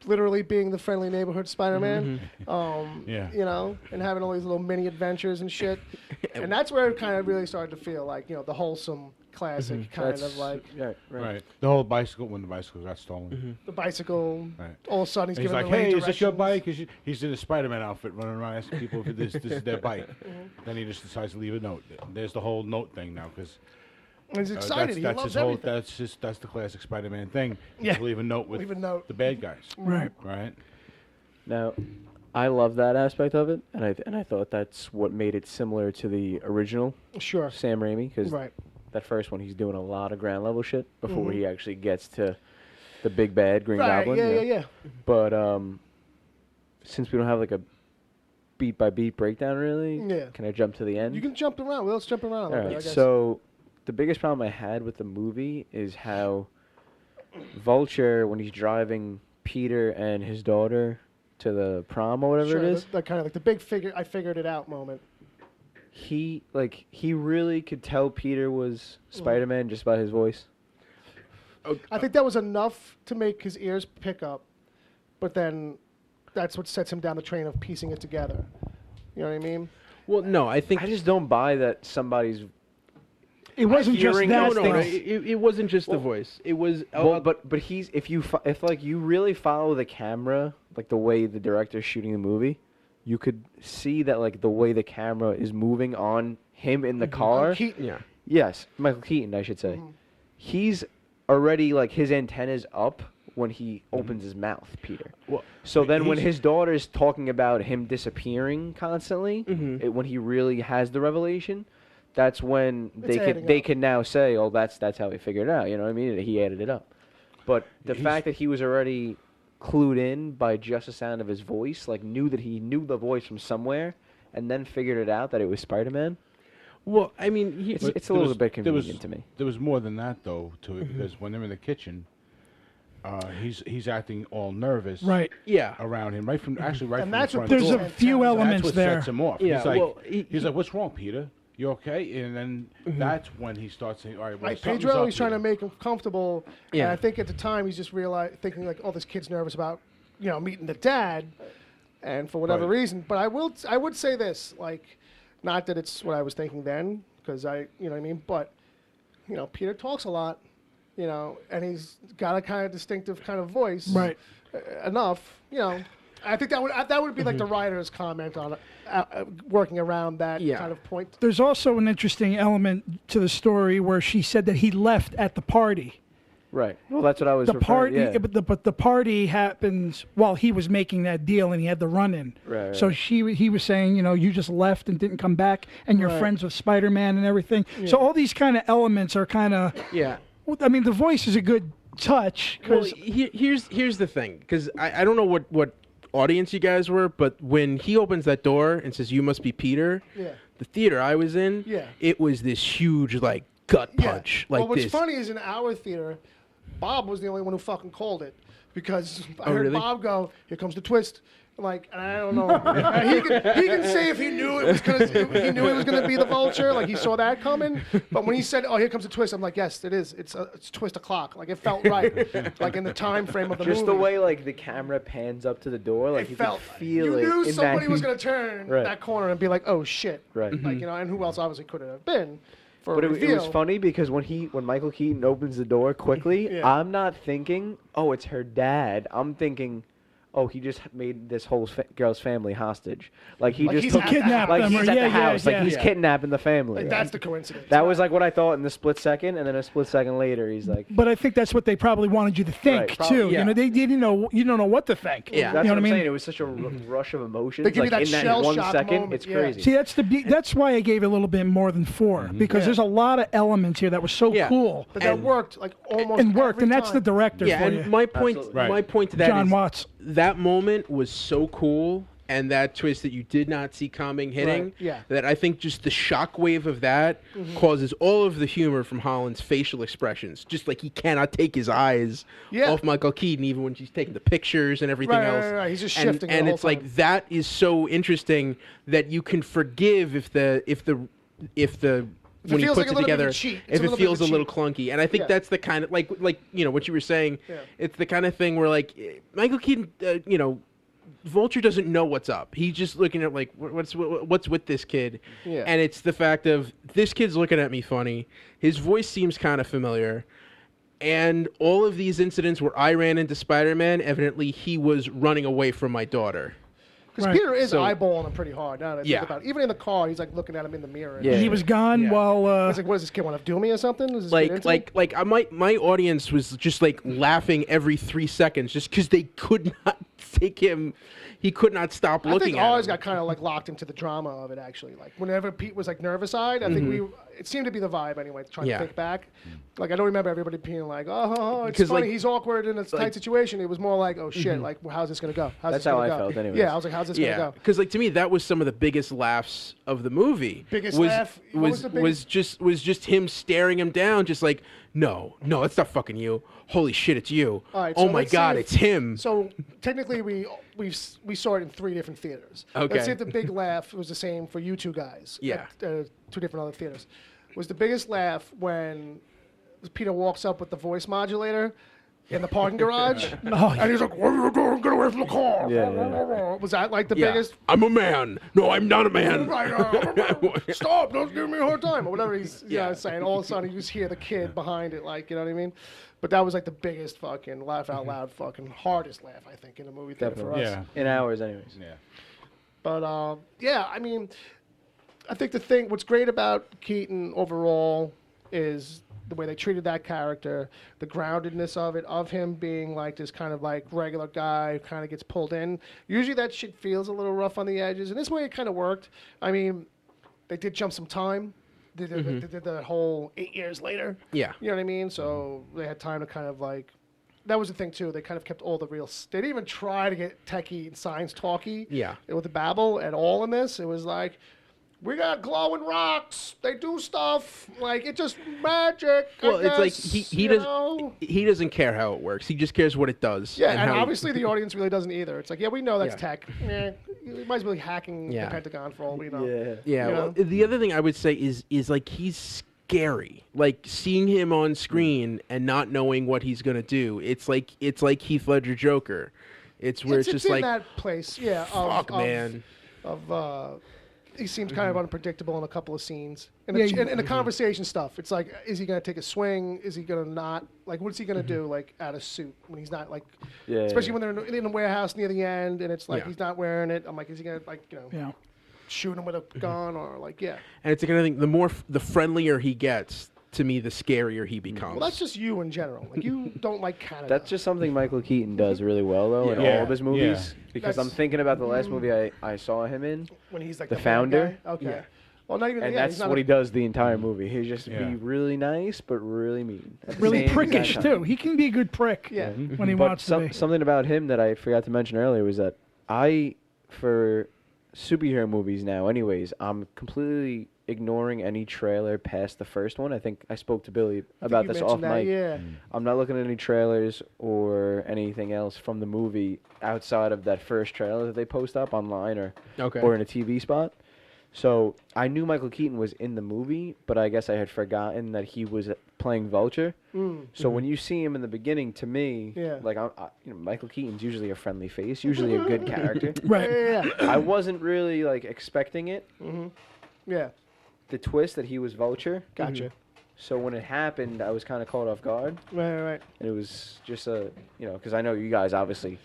literally being the friendly neighborhood Spider-Man. Yeah. And having all these little mini adventures and shit. And that's where it kind of really started to feel like, the wholesome classic kind of like right. Right. The whole bicycle when the bicycle got stolen. the bicycle. Right. All of a sudden And he's he's giving like, the "Hey, is this your directions. bike?" He's in a Spider-Man outfit, running around asking people if this is their bike. Then he just decides to leave a note. There's the whole note thing now, because He's excited. He that's loves his whole. everything. That's the classic Spider-Man thing. Yeah. Leave a note with Leave a note. the bad guys. Right. Right. Now, I love that aspect of it, and I thought that's what made it similar to the original Sure. Sam Raimi, because Right. that first one he's doing a lot of ground level shit before he actually gets to the big bad Green Right. Goblin. Yeah. you know? Yeah. But since we don't have like a beat by beat breakdown, really, Yeah. can I jump to the end? You can jump around. Well, let's jump around a All little bit, right. I guess. So the biggest problem I had with the movie is how Vulture, when he's driving Peter and his daughter to the prom or whatever sure, it is, that kind of like the big I figured it out moment. he really could tell Peter was Spider-Man just by his voice. I think that was enough to make his ears pick up, but then that's what sets him down the train of piecing it together. You know what I mean? Well, no, I think I just don't buy that somebody's. It wasn't just hearing that. those no, things. it wasn't just the voice. It was Well, but he's if like you really follow the camera, like the way the director's shooting the movie, you could see that like the way the camera is moving on him in the car. Keaton. yeah. Yes, Michael Keaton, I should say. He's already like his antennas up when he opens his mouth, Peter. Well, So then when he's- his daughter's talking about him disappearing constantly, when he really has the revelation, that's when It's adding they up. can now say, "Oh, that's how he figured it out." You know what I mean? He added it up. But the fact that he was already clued in by just the sound of his voice, like knew that he knew the voice from somewhere, and then figured it out that it was Spider-Man. Well, I mean, It's But a there little was- bit there was- convenient to me. There was more than that though to it because when they're in the kitchen, he's acting all nervous. Right. yeah. Around him, right from And from that's the what front There's door. a few That's elements That's what there. sets him off. Yeah, He's like, well, he's like, "What's wrong, Peter? You okay?" And then that's when he starts saying, "All right, well, Like something's Pedro, up he's trying to here." make him comfortable. Yeah. And I think at the time he's just thinking like, oh, this kid's nervous about, meeting the dad, and for whatever Right. reason. But I would say this, like, not that it's what I was thinking then, because you know what I mean. But Peter talks a lot, and he's got a kind of distinctive kind of voice. Right. Enough, I think that would be like the writer's comment on working around that Yeah. kind of point. There's also an interesting element to the story where she said that he left at the party. Right. Well, that's what I was. The party, Yeah. but the party happens while he was making that deal, and he had the run-in. Right, So right. he was saying, you just left and didn't come back, and you're Right. friends with Spider-Man and everything. So all these kind of elements are kind of. Yeah. I mean, the voice is a good touch Well, because here's the thing, because I don't know what audience you guys were, but when he opens that door and says, "You must be Peter," Yeah. the theater I was in, Yeah. it was this huge like gut punch, like well, what's this. funny is in our theater, Bob was the only one who fucking called it because I Oh, heard really? Bob go, "Here comes the twist." And I don't know. he can say if he knew it was he knew it was gonna be the Vulture, like he saw that coming. But when he said, "Oh, here comes the twist," I'm like, "Yes, it is. It's twist o'clock." Like it felt right, like in the time frame of the Just movie. the way like the camera pans up to the door, like it you felt. could feel You it. knew in somebody that, was gonna turn Right. that corner and be like, "Oh shit!" Right. Like and who else obviously could it have been? For But a it reveal. was funny because when Michael Keaton opens the door quickly, Yeah. I'm not thinking, "Oh, it's her dad." I'm thinking, "Oh, he just made this whole girl's family hostage." Like he Like just he's took at the kidnapped like them, he's or- at yeah, the yeah, house, like yeah. he's kidnapping the family. Like that's the coincidence. That was like what I thought in the split second, and then a split second later, he's like, But I think that's what they probably wanted you to think Right, probably, too. yeah. They didn't know. You don't know what to think. Yeah. "That's you know what I'm I mean? saying." It was such a rush of emotions. They give you like that in that shell 1 shock second, moment, it's yeah. crazy. See, that's why I gave it a little bit more than 4 because Yeah. there's a lot of elements here that was so Yeah. cool But that And- worked like almost and worked, every and that's the time. director Yeah, for and you, my point, Absolutely. Right. my point to that John is Watts. that moment was so cool, and that twist that you did not see coming hitting. Right, yeah. That I think just the shockwave of that causes all of the humor from Holland's facial expressions. Just like he cannot take his eyes Yeah. off Michael Keaton, even when she's taking the pictures and everything Right, else. right. He's just and, shifting the and whole it's like time. that is so interesting that you can forgive if the when he feels puts like a it little bit of a together, cheat. It's if a it little bit feels of a a little cheat. clunky. And I think Yeah. that's the kind of like what you were saying. Yeah. It's the kind of thing where like Michael Keaton, Vulture doesn't know what's up. He's just looking at like what's with this kid, Yeah. and it's the fact of this kid's looking at me funny. His voice seems kind of familiar, and all of these incidents where I ran into Spider-Man, evidently he was running away from my daughter. Because Right. Peter is So- eyeballing him pretty hard. Now that I Yeah. think about it. Even in the car, he's like looking at him in the mirror. Yeah. He was gone Yeah. while. I was like, what does this kid want to do me or something? Is this kid into it? My audience was just like laughing every 3 seconds just because they could not take him. He could not stop I looking think at ours him. got kind of like locked into the drama of it. Actually, like whenever Pete was like nervous-eyed, I think it seemed to be the vibe anyway. Trying Yeah. to think back, like I don't remember everybody being like, "Oh, it's Because, funny, like- he's awkward in a tight like- situation." It was more like, "Oh shit, like well, how's this gonna go? How's That's this how gonna I go?" felt anyways. Yeah, I was like, "How's this Yeah, gonna go?" because like to me that was some of the biggest laughs of the movie. Biggest was, laugh? What was was the was just him staring him down, just like no, that's not fucking you. Holy shit, it's you. All right, Oh so my let's see god, if- it's him. So technically, we saw it in 3 different theaters. Okay. Let's see if the big laugh was the same for you two guys. Yeah. At 2 different other theaters. Was the biggest laugh when Peter walks up with the voice modulator in the parking garage, Oh, and he's like, "What are you doing? Get away from the car!" Yeah, Was that like the Yeah. biggest? I'm a man. No, I'm not a man. Right, stop! Don't give me a hard time, or whatever he's saying. All of a sudden, you just hear the kid behind it, like you know what I mean. But that was like the biggest fucking laugh out loud, fucking hardest laugh I think in the movie theater for us. Definitely. Yeah. In hours, anyways. Yeah. But yeah, I mean, I think what's great about Keaton overall is the way they treated that character, the groundedness of him being like this kind of like regular guy who kind of gets pulled in. Usually that shit feels a little rough on the edges, and this way it kind of worked. I mean, they did jump some time. They did the whole 8 years later. Yeah. You know what I mean? So they had time to kind of like. That was the thing too. They kind of kept all the real. They didn't even try to get techie and science talky. Yeah. With the babble at all in this, it was like, we got glowing rocks. They do stuff like it's just magic. Well, I it's like guess, he you doesn't know? he doesn't care how it works. He just cares what it does. Yeah, and how obviously the audience really doesn't either. It's like, yeah, we know that's Yeah. tech. Yeah, you might as well be hacking Yeah. the Pentagon for all we know. Yeah. Yeah. You Well, know? the other thing I would say is like he's scary. Like seeing him on screen and not knowing what he's gonna do. It's like Heath Ledger Joker. It's where it's just in like that place. Yeah. fuck, man. He seems kind of unpredictable in a couple of scenes. And Yeah, in the conversation stuff, it's like, is he going to take a swing? Is he going to not? Like, what's he going to do, like, out of suit when he's not, like, Yeah. especially when they're in a warehouse near the end and it's like Yeah. he's not wearing it. I'm like, is he going to, like, yeah. shoot him with a gun or, like, yeah. And it's the kind of thing. The friendlier he gets, to me, the scarier he becomes. Well, that's just you in general. Like, you don't like Canada. That's just something Michael Keaton does really well, though, in Yeah. all of his movies. Because I'm That's- thinking about the last movie I saw him in, when he's like the bad founder. guy. Okay. Yeah. Well, not even. and yeah, that's he's not what a- he does the entire movie. He just Yeah. be really nice, but really mean. at the Really same exact prickish time. too. He can be a good prick Yeah. when he But wants to be. something about him that I forgot to mention earlier was that for superhero movies now, anyways, I'm completely ignoring any trailer past the first one. I think I spoke to Billy I think about you this off mentioned that, mic. Yeah. I'm not looking at any trailers or anything else from the movie outside of that first trailer that they post up online Okay. or in a TV spot. So I knew Michael Keaton was in the movie, but I guess I had forgotten that he was playing Vulture. So when you see him in the beginning, to me, Yeah. like Michael Keaton's usually a friendly face, usually a good character. Right. Yeah. I wasn't really like expecting it, Yeah. the twist that he was Vulture. Gotcha. So when it happened, I was kind of caught off guard, Right. and it was just because I know you guys obviously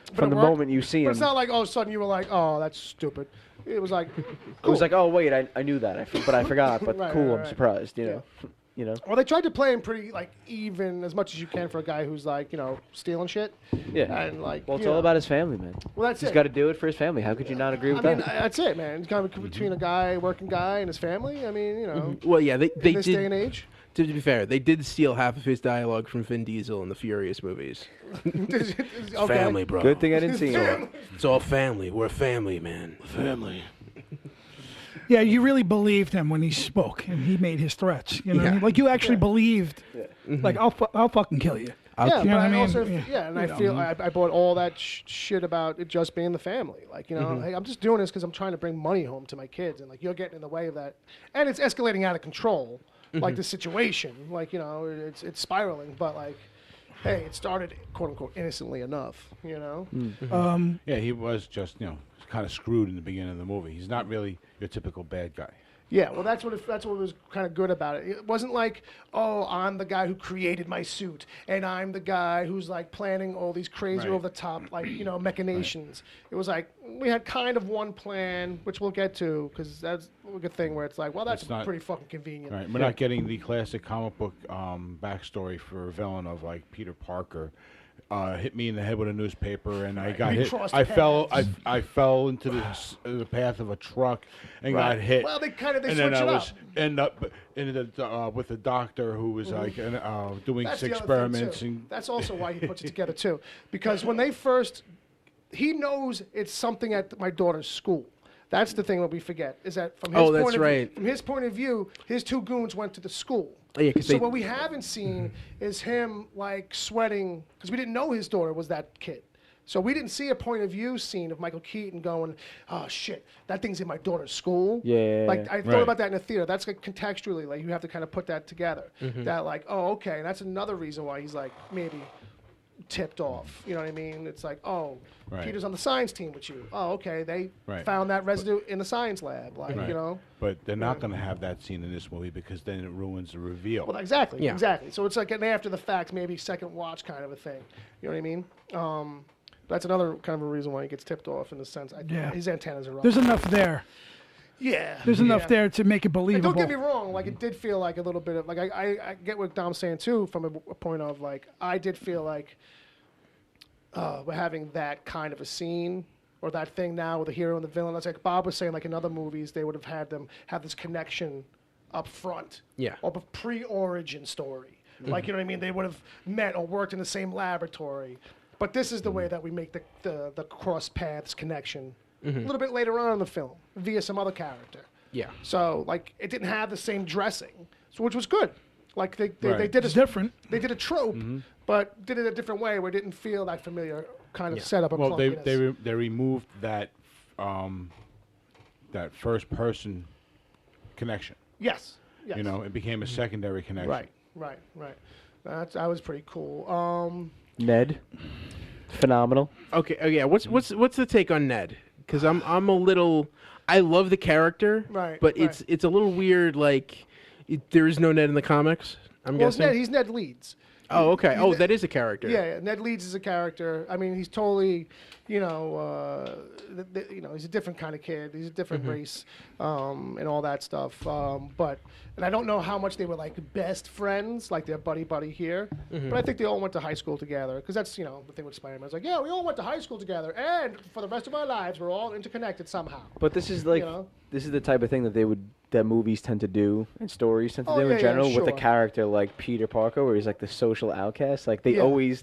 But from it the worked? moment you see But him, it's not like all of a sudden you were like, oh, that's stupid. It was like, it was like, oh wait, I knew that, but I forgot. But Right, cool, right, I'm right. surprised. You Yeah. know, you know. well, they tried to play him pretty like even as much as you can for a guy who's like, stealing shit. Yeah. And like, Well, it's you all know. about his family, man. Well, that's He's it. got to do it for his family. How could you not agree with I mean, that? that's it, man. It's kind of between a guy, working guy, and his family. I mean, Well, yeah, they in this did. day and age. To be fair, they did steal half of his dialogue from Vin Diesel in the Furious movies. Okay. Family, bro. Good thing I didn't see him. It's all family. We're a family, man. Family. Yeah, you really believed him when he spoke and he made his threats. You know, what I Yeah. mean? Like you actually believed, like I'll fucking kill you. Yeah, You but know what I I mean? also, Yeah. and You I know. feel I bought all that shit about it just being the family. Like, hey, I'm just doing this because I'm trying to bring money home to my kids, and like you're getting in the way of that, and it's escalating out of control. Like the situation, like it's spiraling. But like, hey, it started quote unquote innocently enough. Yeah, he was just kind of screwed in the beginning of the movie. He's not really your typical bad guy. Yeah, well, that's what was kind of good about it. It wasn't like, oh, I'm the guy who created my suit, and I'm the guy who's like planning all these crazy Right. over the top, like machinations. It was like we had kind of one plan, which we'll get to, because that's a good thing where it's like, well, that's It's not- pretty fucking convenient. Right. We're not getting the classic comic book backstory for a villain of like Peter Parker. Hit me in the head with a newspaper, and I got We hit. crossed I fell. paths. I fell into the path of a truck and got hit. Well, they kind of and switch then I it was up. end up with a doctor who was like doing That's the other thing, experiments too. and That's also why he puts it together too, because when they first, he knows it's something at my daughter's school. That's the thing that we forget is that from his Oh, point that's of right. view, from his point of view, his two goons went to the school. Oh, yeah, 'cause so they- what we haven't seen is him like sweating because we didn't know his daughter was that kid. So we didn't see a point of view scene of Michael Keaton going, "Oh shit, that thing's in my daughter's school." Yeah. Like I thought Right. about that in the theater. That's like contextually, like you have to kind of put that together. That like, oh, okay, and that's another reason why he's like maybe tipped off. You know what I mean? It's like, oh, Right. Peter's on the science team with you. Oh, okay, they Right. found that residue in the science lab. Like, Right. you know. But they're not going to have that scene in this movie because then it ruins the reveal. Well, exactly, Yeah. exactly. So it's like an after the fact, maybe second watch kind of a thing. You know what I mean? That's another kind of a reason why he gets tipped off in the sense. Yeah. His antennas are up. There's enough there. Yeah. There's enough yeah. there to make it And believable. don't get me wrong, like it did feel like a little bit of like I get what Dom's saying too from a point of like I did feel like we're having that kind of a scene or that thing now with the hero and the villain. That's like Bob was saying, like in other movies they would have had them have this connection up front. Yeah. Or a pre-origin story. Like you know what I mean? They would have met or worked in the same laboratory. But this is the way that we make the cross paths connection a little bit later on in the film via some other character. Yeah. So like it didn't have the same dressing, so which was good. Like they Right. did It's a different. they did a trope, but did it a different way where it didn't feel that familiar kind of setup of Well, clunkiness. they removed that that first person connection. yes. Yes. You know, it became a secondary connection. Right. That was pretty cool. Ned, phenomenal. Okay. Oh yeah. What's the take on Ned? Because I'm a little. I love the character. Right, But right. it's a little weird. Like there is no Ned in the comics. I'm Well, guessing. he's Ned Leeds. Oh, okay. he's Oh, Ned- that is a character. Yeah, Ned Leeds is a character. I mean, he's totally, he's a different kind of kid. He's a different race, and all that stuff. And I don't know how much they were like best friends, like they're buddy here. But I think they all went to high school together because that's the thing with Spider-Man. It's like, yeah, we all went to high school together, and for the rest of our lives, we're all interconnected somehow. But this is like know? this is the type of thing that movies tend to do and stories tend to Oh, do yeah, in general yeah, with a sure. character like Peter Parker, where he's like the social outcast. Like there's always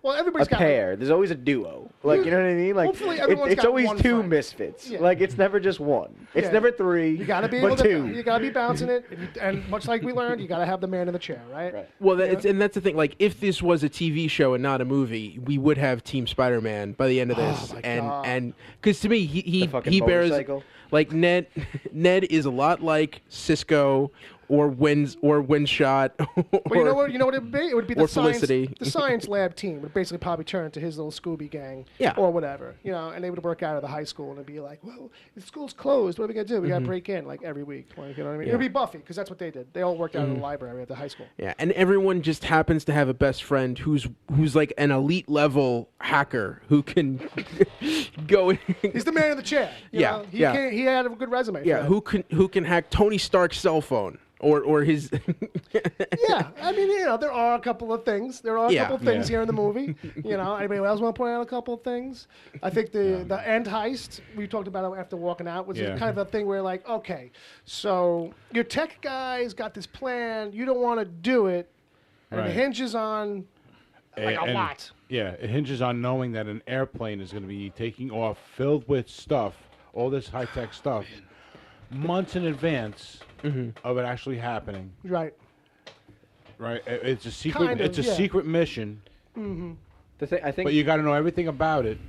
Well, a everybody's got pair. There's always a duo. Like you know what I mean? Like Hopefully everyone's it's got always one two friend. misfits. Yeah. Like it's never just one. It's Yeah. never three. You gotta be able but to. two. You gotta be bouncing it, and much like we learned, you gotta have the man in the chair, right? Right. Well, and that's the thing. Like, if this was a TV show and not a movie, we would have Team Spider-Man by the end of this. my and God. and because to me, he The fucking he bears motorcycle. like Ned. Ned is a lot like Cisco or Windshot. But you know what? You know what it would be? It would be or the science, Felicity. the science lab team would basically probably turn to his little Scooby gang, Yeah. or whatever, and they would work out of the high school and it'd be like, well, the school's closed. What are we gonna do? We gotta break in like every week. Like, you know what I mean? It would be Buffy because that's what they did. They all worked out in the library at the high school. Yeah, and everyone just happens to have a best friend who's like an elite level hacker who can go in. He's the man in the chair. you Yeah, know? yeah. He had a good resume. for Yeah, that. who can hack Tony Stark's cell phone or his. Yeah, I mean, there are a couple of things. There are a Yeah. couple of things Yeah. here in the movie. Anybody else want to point out a couple of things? I think the end heist we talked about it after walking out was Yeah. kind of a thing where like, okay, so your tech guys got this plan, you don't want to do it, and Right. it hinges on like a And- lot. Yeah, it hinges on knowing that an airplane is going to be taking off filled with stuff, all this high-tech stuff, months in advance of it actually happening. Right. Right? It's a secret. Kind of, It's a yeah. secret mission, The thing I think but you got to know everything about it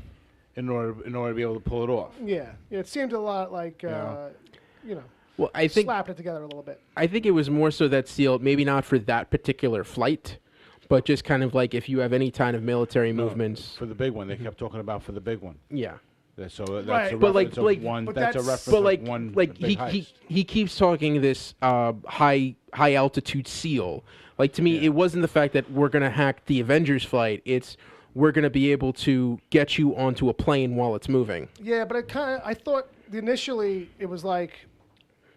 in order to be able to pull it off. Yeah. It seemed a lot like Well, I think slapped it together a little bit. it was more so that seal, maybe not for that particular flight, but just kind of like if you have any kind of military movements. For the big one, they kept talking about for the big one. Yeah. So that's Right. a But reference of like- one. but That's a that's- reference But of like, one like big he heist. he keeps talking this high altitude seal. Like to me, Yeah. it wasn't the fact that we're gonna hack the Avengers flight. It's we're gonna be able to get you onto a plane while it's moving. Yeah, but I thought initially it was like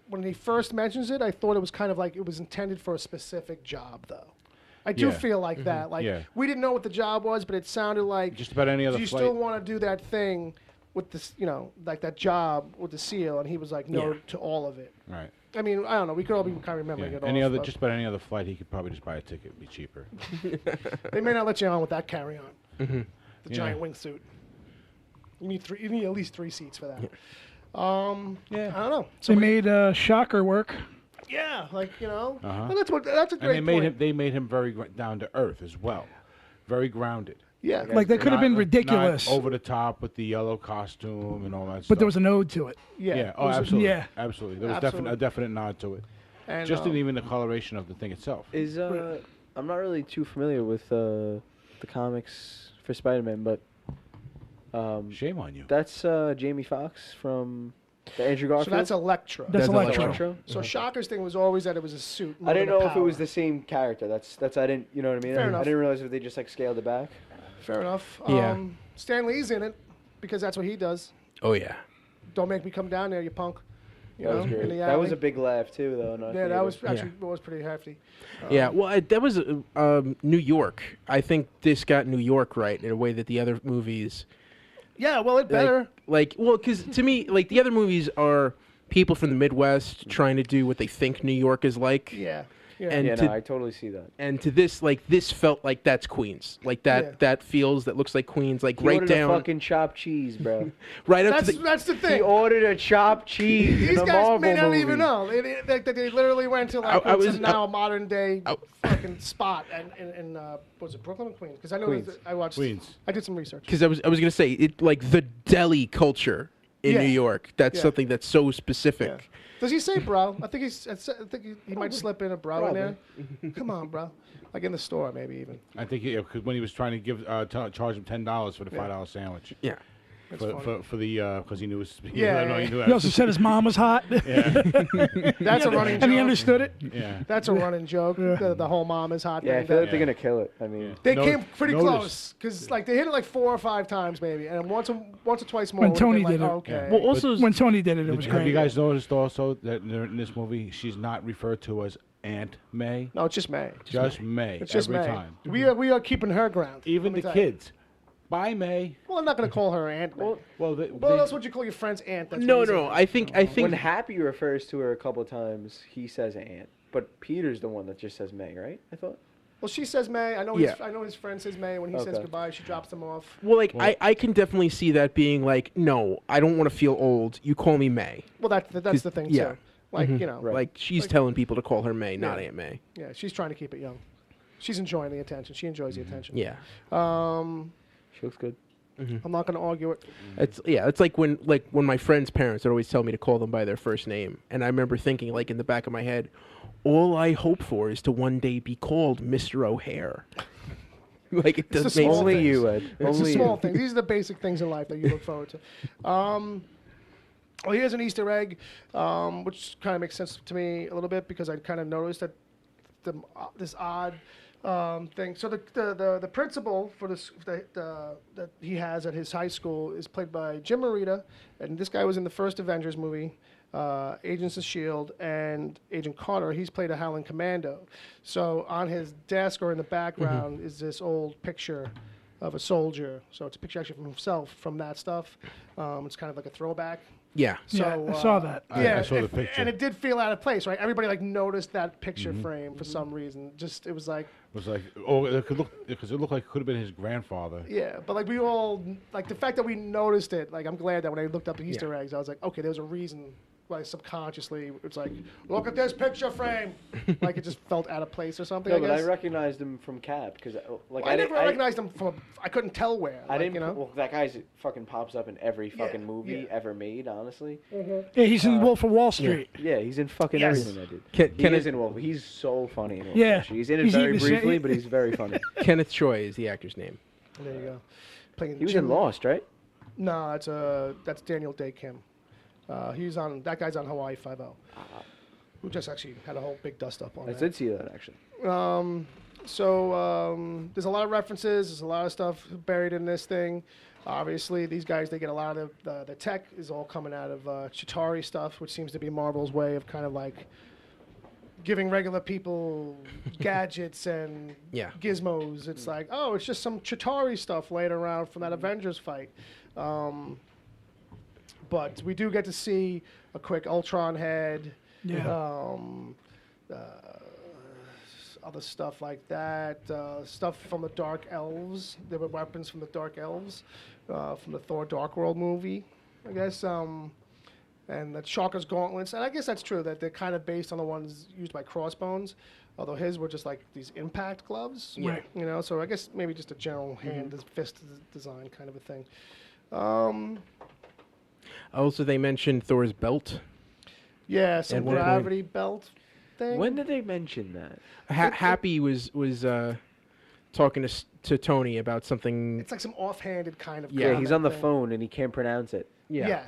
when he first mentions it, I thought it was kind of like it was intended for a specific job, though. I do Yeah. feel like that. Like Yeah. we didn't know what the job was, but it sounded like Just about any other do you flight. still want to do that thing with this, like that job with the seal? And he was like, no Yeah. to all of it. Right. I mean, I don't know. We could all be kind of remembering Yeah. it all. Any other, but just about any other flight, he could probably just buy a ticket. It'd be cheaper. they may not let you on with that carry-on, the Yeah. giant wingsuit. You need three. You need at least 3 seats for that. Yeah. I don't know. They made Shocker work. Yeah, like Uh-huh. and that's a great And they point. made him. They made him very down to earth as well. Very grounded. Yeah, Like that could have been Not- ridiculous, Not over the top with the yellow costume and all that stuff. but there was an ode to it. yeah. Yeah. It Oh, was a- absolutely. yeah. Absolutely. There was Absolutely. a definite nod to it. And, Just in even the coloration of the thing itself. Is I'm not really too familiar with the comics for Spider-Man, but Shame on you. that's Jamie Foxx from the Andrew so Garfield. that's Electro. That's That's Electro. So Shocker's thing was always that it was a suit. I didn't more know than if it was power. the same character. That's I didn't, you know what I mean? Fair I enough. didn't realize if they just like scaled it back. Fair enough. Yeah. Stan Lee's in it because that's what he does. Oh yeah. Don't make me come down there, you punk. You That know, was great. in the That was alley. a big laugh too, though. in our Yeah, that theater. was actually was pretty hefty. Yeah, well, that was New York. I think this got New York right in a way that the other movies, Yeah, well, it better. because to me, like the other movies are people from the Midwest trying to do what they think New York is like. Yeah. Yeah. And Yeah, to, no, I totally see that. and to this, like this felt like that's Queens, like that Yeah. that looks like Queens, like He right ordered down, a fucking chopped cheese, bro. right up to that's the. the He thing. ordered a chopped cheese These in a guys Marvel may not movie. even know. They literally went to like I what's was- now a modern day I- fucking spot in was it Brooklyn or Queens? Because I know Queens. that I watched. Queens. I did some research. Because I was gonna say it, like the deli culture in Yeah. New York. That's Yeah. something that's so specific. Yeah. Does he say bro? I think he might slip in a bro in there. Come on, bro. Like in the store, maybe even. I think because when he was trying to give charge him $10 for the $5 sandwich. Yeah. That's funny. For the because he knew his Yeah, I don't know, yeah. he knew He also said his mom was hot, That's a running joke. and he understood it. yeah. That's a running joke. The whole mom is hot. Yeah, I thing. feel like Yeah. they're gonna kill it. I mean, They No- came pretty notice. close because like they hit it like 4 or 5 times maybe, and once or twice more. When would've been Tony like, did it. oh, okay. Well, also When Tony did it, it was Have great. you guys noticed also that in this movie she's not referred to as Aunt May? No, it's just May. Just May. It's just every May. time. We are keeping her ground. Even let the me tell you. kids. Bye, May. Well, I'm not going to call her aunt. May. Well, Well, that's what you call your friend's aunt. That's no, what no. he's I think when Happy refers to her a couple times, he says aunt, but Peter's the one that just says May, right? I thought. Well, she says May. I know. Yeah. I know his friend says May. When he says Okay. goodbye, she drops them off. Well, like I can definitely see that being like, no, I don't want to feel old. You call me May. Well, that's the thing yeah. too. Like Right. Like she's Like- telling people to call her May, not Yeah. Aunt May. yeah, she's trying to keep it young. She's enjoying the attention. She enjoys the attention. Yeah. She looks good. I'm not going to argue it. It's like when my friends' parents would always tell me to call them by their first name, and I remember thinking like in the back of my head, all I hope for is to one day be called Mr. O'Hare. Like it the does small make Only things. you, Ed. It's Only the small you. things. These are the basic things in life that you look forward to. Well, here's an Easter egg, which kind of makes sense to me a little bit because I kind of noticed that this odd thing. So the principal for this that he has at his high school is played by Jim Morita, and this guy was in the first Avengers movie, Agents of S.H.I.E.L.D. and Agent Carter. He's played a Howling Commando. So on his desk or in the background is this old picture of a soldier. So it's a picture actually from himself from that stuff. It's kind of like a throwback. Yeah. So, Yeah, I saw that. Yeah, I saw the picture. and it did feel out of place, right? Everybody like noticed that picture Mm-hmm. frame for some reason. Just it was like, It was like, oh, it could look because it looked like it could have been his grandfather. yeah, but like we all like the fact that we noticed it. Like I'm glad that when I looked up the Easter eggs, I was like, okay, there was a reason why subconsciously it's like, look at this picture frame. Like it just felt out of place or something. No, I but guess. I recognized him from Cap because like I never didn't- recognized him from. I couldn't tell where. I like, didn't. You know. Well, that guy's fucking pops up in every Yeah, fucking movie yeah. ever made. Honestly. Yeah, he's in Wolf of Wall Street. Yeah, he's in fucking Yes. everything I did. Can He is it, in Wolf. He's so funny in Wolf. Yeah. Actually. He's in it He's very eating the briefly, shit. but he's very funny. Kenneth Choi is the actor's name. There you go. Playing He was Jim- in Lost, right? No, that's Daniel Day Kim. That guy's on Hawaii Five-0, who just actually had a whole big dust up on I that. did see that actually. There's a lot of references. There's a lot of stuff buried in this thing. Obviously, these guys, they get a lot of the tech is all coming out of Chitauri stuff, which seems to be Marvel's way of kind of like giving regular people gadgets and Yeah. gizmos. It's like, oh, it's just some Chitauri stuff laying around from that Avengers fight. But we do get to see a quick Ultron head. Yeah. Other stuff like that. Stuff from the Dark Elves. There were weapons from the Dark Elves from the Thor Dark World movie, I guess. And the Shocker's gauntlets. And I guess that's true, that they're kind of based on the ones used by Crossbones, although his were just like these impact gloves. Right. You know, so I guess maybe just a general hand, fist design kind of a thing. Also, they mentioned Thor's belt. Yeah, some At one point- gravity belt thing. When did they mention that? Happy was talking to Tony about something. It's like some offhanded kind of. Yeah, he's comment on the thing. phone and he can't pronounce it. Yeah.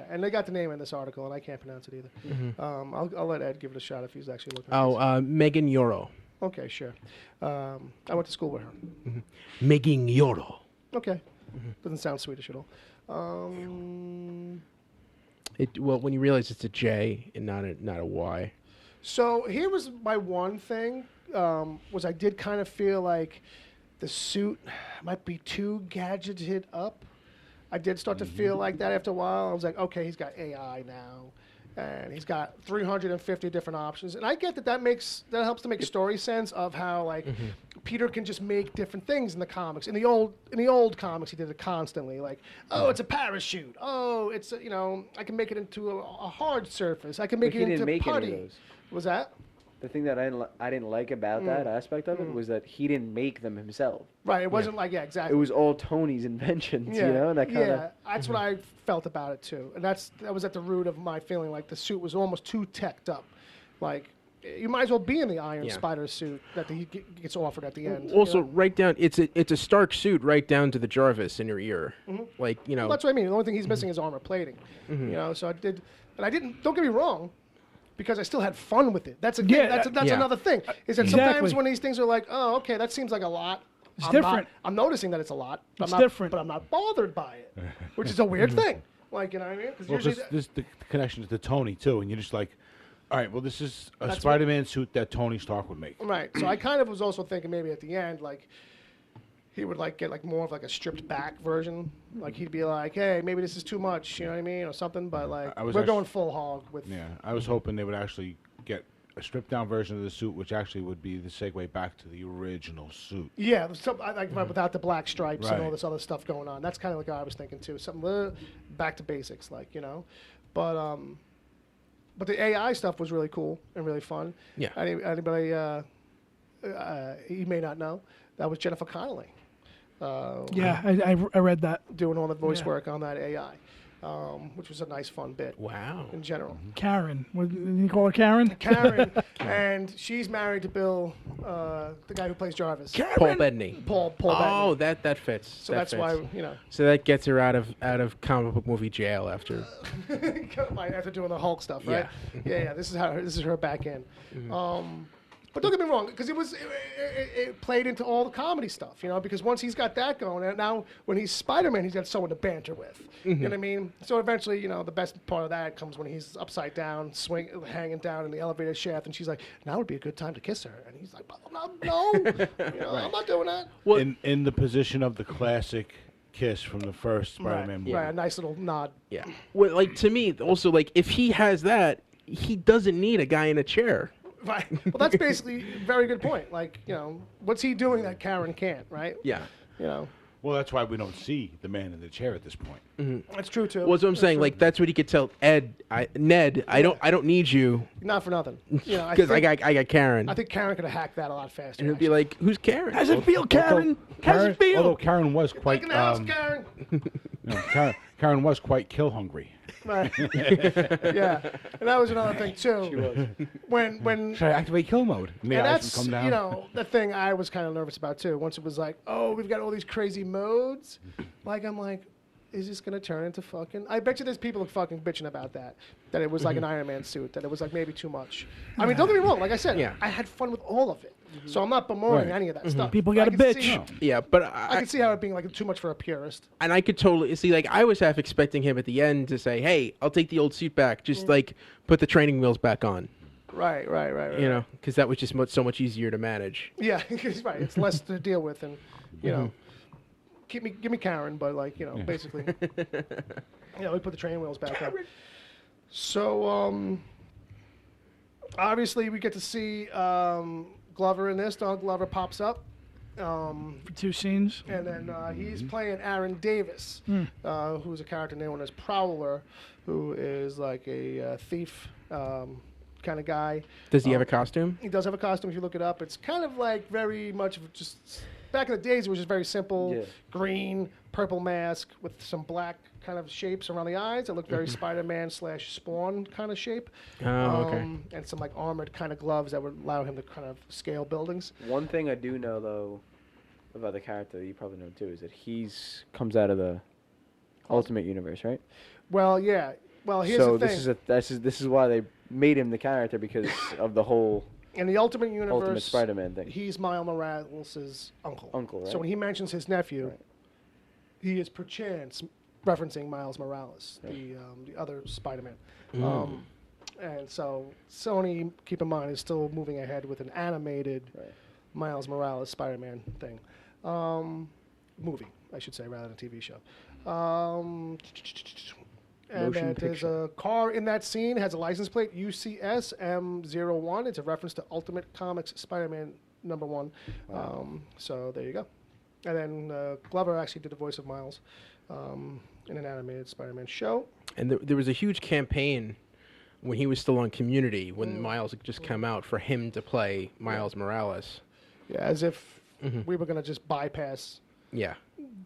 And they got the name in this article, and I can't pronounce it either. I'll let Ed give it a shot if he's actually looking. At Megan Yoro. this. Okay, sure. I went to school with her. Megan Yoro. Okay, doesn't sound Swedish at all. Well, when you realize it's a J and not a Y. So here was my one thing, was I did kind of feel like the suit might be too gadgeted up. I did start to feel like that after a while. I was like, okay, he's got AI now, and he's got 350 different options. And I get that helps to make story sense of how like Peter can just make different things in the comics. In the old comics, he did it constantly. Like, oh, it's a parachute. Oh, it's I can make it into a hard surface. I can make But it he into didn't make any of putty. those. Was that? The thing that I didn't like about that aspect of it was that he didn't make them himself. Right. It wasn't like It exactly. was all Tony's inventions, you know, that kind yeah, of. that's what I felt about it too, and that was at the root of my feeling like the suit was almost too teched up. Like you might as well be in the Iron Yeah. Spider suit that he gets offered at the end. Also, you know? right down. It's a Stark suit, right down to the Jarvis in your ear. Like Well, that's what I mean. The only thing he's missing is armor plating. You know, so I didn't. Don't get me wrong. Because I still had fun with it. That's Yeah, that's yeah. another thing. Is that Exactly. sometimes when these things are like, oh, okay, that seems like a lot. It's I'm different. I'm noticing that it's a lot. But It's I'm not, different. But I'm not bothered by it, which is a weird thing. Like, you know what I mean? Because Well, usually, this the connection to Tony too, and you're just like, all right, well, this is a That's Spider-Man suit that Tony Stark would make. right. So I kind of was also thinking maybe at the end, like, he would like get like more of like a stripped back version. Like he'd be like, hey, maybe this is too much, you know what I mean, or something. But like, I was we're actu- going full hog with. Yeah, I was hoping they would actually get a stripped-down version of the suit, which actually would be the segue back to the original suit. Yeah, like without the black stripes and all Right. this other stuff going on. That's kind of like what I was thinking too. Something back to basics, like But the AI stuff was really cool and really fun. Yeah. Anybody, you may not know, that was Jennifer Connelly. Yeah, I read that. Doing all the voice Yeah. work on that AI, which was a nice fun bit wow. in general. Karen. What, did you call her Karen? Karen, and she's married to Bill, the guy who plays Jarvis. Paul Bettany. Paul Oh, Bettany. that fits. So That that's why, fits. So that gets her out of comic book movie jail after. Like after doing the Hulk stuff, right? Yeah. This is her back end. Mm-hmm. But don't get me wrong, because it played into all the comedy stuff, because once he's got that going, and now when he's Spider-Man, he's got someone to banter with. You know what I mean? So eventually, the best part of that comes when he's upside down, hanging down in the elevator shaft, and she's like, now would be a good time to kiss her. And he's like, no, I'm not doing that. Well- in the position of the classic kiss from the first Spider-Man movie. Right, a nice little nod. Yeah. Well, like to me, also, like if he has that, he doesn't need a guy in a chair. Right. Well, that's basically a very good point. Like, what's he doing that Karen can't, right? Yeah. Well, that's why we don't see the man in the chair at this point. That's true too. Well, that's what I'm saying. Like that's what he could tell Ned. I don't need you Not for nothing. because I got Karen. I think Karen could have hacked that a lot faster. and he'll be like, "Who's Karen?" How's it feel, Karen? How's it feel? Although Karen was quite, Back in the house, Karen. Karen was quite kill hungry. Right. Yeah, and that was another thing too. When Should I activate kill mode? And the and eyes that's would come down. the thing I was kind of nervous about too. Once it was like, oh, we've got all these crazy modes. Like I'm like, is this gonna turn into fucking? I bet you there's people fucking bitching about that. That it was like an Iron Man suit. That it was like maybe too much. I mean, don't get me wrong. Like I said, Yeah. I had fun with all of it. So I'm not bemoaning Right. any of that stuff. People But got I a can bitch. see- No. Yeah, but I can see how it being like too much for a purist. and I could totally see, like, I was half expecting him at the end to say, "Hey, I'll take the old suit back. Just like put the training wheels back on." Right. You know, because that was just so much easier to manage. Yeah, it's right. It's less to deal with, and you know, give me Karen, but like basically, we put the training wheels back on. So obviously we get to see Glover in this. Donald Glover pops up. For 2 scenes. And then he's playing Aaron Davis, who's a character known as Prowler, who is like a thief kind of guy. Does he have a costume? He does have a costume. If you look it up, it's kind of like very much of just back in the days. It was just very simple, Yeah. green, purple mask with some black kind of shapes around the eyes. It looked very Spider-Man / Spawn kind of shape. Oh, okay. And some like armored kind of gloves that would allow him to kind of scale buildings. One thing I do know though about the character that you probably know too is that he's comes out of the Ultimate Universe, right? Well, yeah. Well, here's So the thing. this is why they made him the character because of the whole In the Ultimate Universe, Ultimate Spider-Man thing. he's Miles Morales' uncle. Uncle, right? So when he mentions his nephew, Right. he is perchance referencing Miles Morales, the other Spider-Man. And so Sony, keep in mind, is still moving ahead with an animated Right. Miles Morales Spider-Man thing. Movie, I should say, rather than a TV show. And Motion then there's picture. a car in that scene, has a license plate, UCS M01. It's a reference to Ultimate Comics Spider-Man #1. So there you go. And then Glover actually did the voice of Miles in an animated Spider-Man show. And there was a huge campaign when he was still on Community, when Miles had just come out, for him to play Miles Morales. Yeah, as if we were going to just bypass Yeah.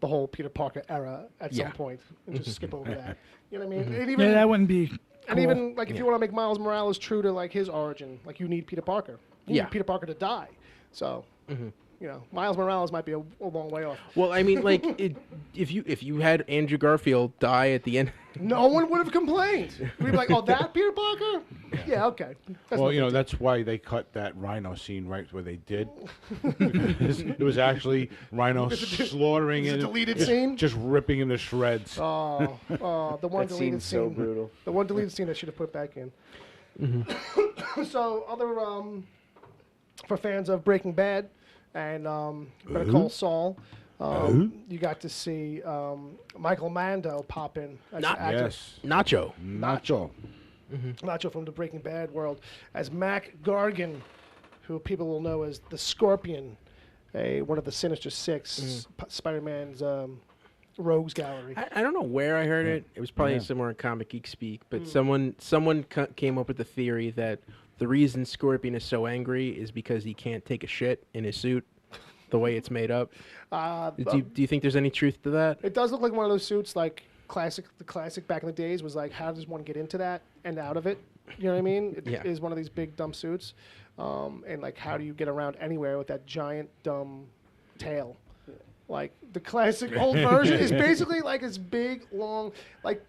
the whole Peter Parker era at some Yeah. point and just skip over that. You know what I mean? And even, Yeah, that wouldn't be. and cool. even like if you want to make Miles Morales true to like his origin, like you need Peter Parker. You Yeah. need Peter Parker to die. So, Miles Morales might be a long way off. Well, I mean, like, if you had Andrew Garfield die at the end, No one would have complained. We'd be like, "Oh, that Peter Parker? Yeah, okay." That's Well, no big deal. that's why they cut that Rhino scene right where they did. It was actually Rhino slaughtering It's a him, deleted just, scene? just ripping him to shreds. Oh, the one That deleted seems so scene. brutal. The one deleted scene I should have put back in. So, other for fans of Breaking Bad and Better Call Saul, you got to see Michael Mando pop in as Not- an actor. Yes, Nacho. Nacho. Nacho from the Breaking Bad world, as Mac Gargan, who people will know as the Scorpion, one of the Sinister Six, Spider-Man's rogues gallery. I don't know where I heard it. It was probably Yeah. somewhere in comic geek speak, but someone came up with the theory that the reason Scorpion is so angry is because he can't take a shit in his suit, the way it's made up. Do you think there's any truth to that? It does look like one of those suits, like the classic back in the days was like, how does one get into that and out of it? You know what I mean? It Yeah. is one of these big dumb suits, and like, how do you get around anywhere with that giant dumb tail? Like the classic old version is basically like this big long, like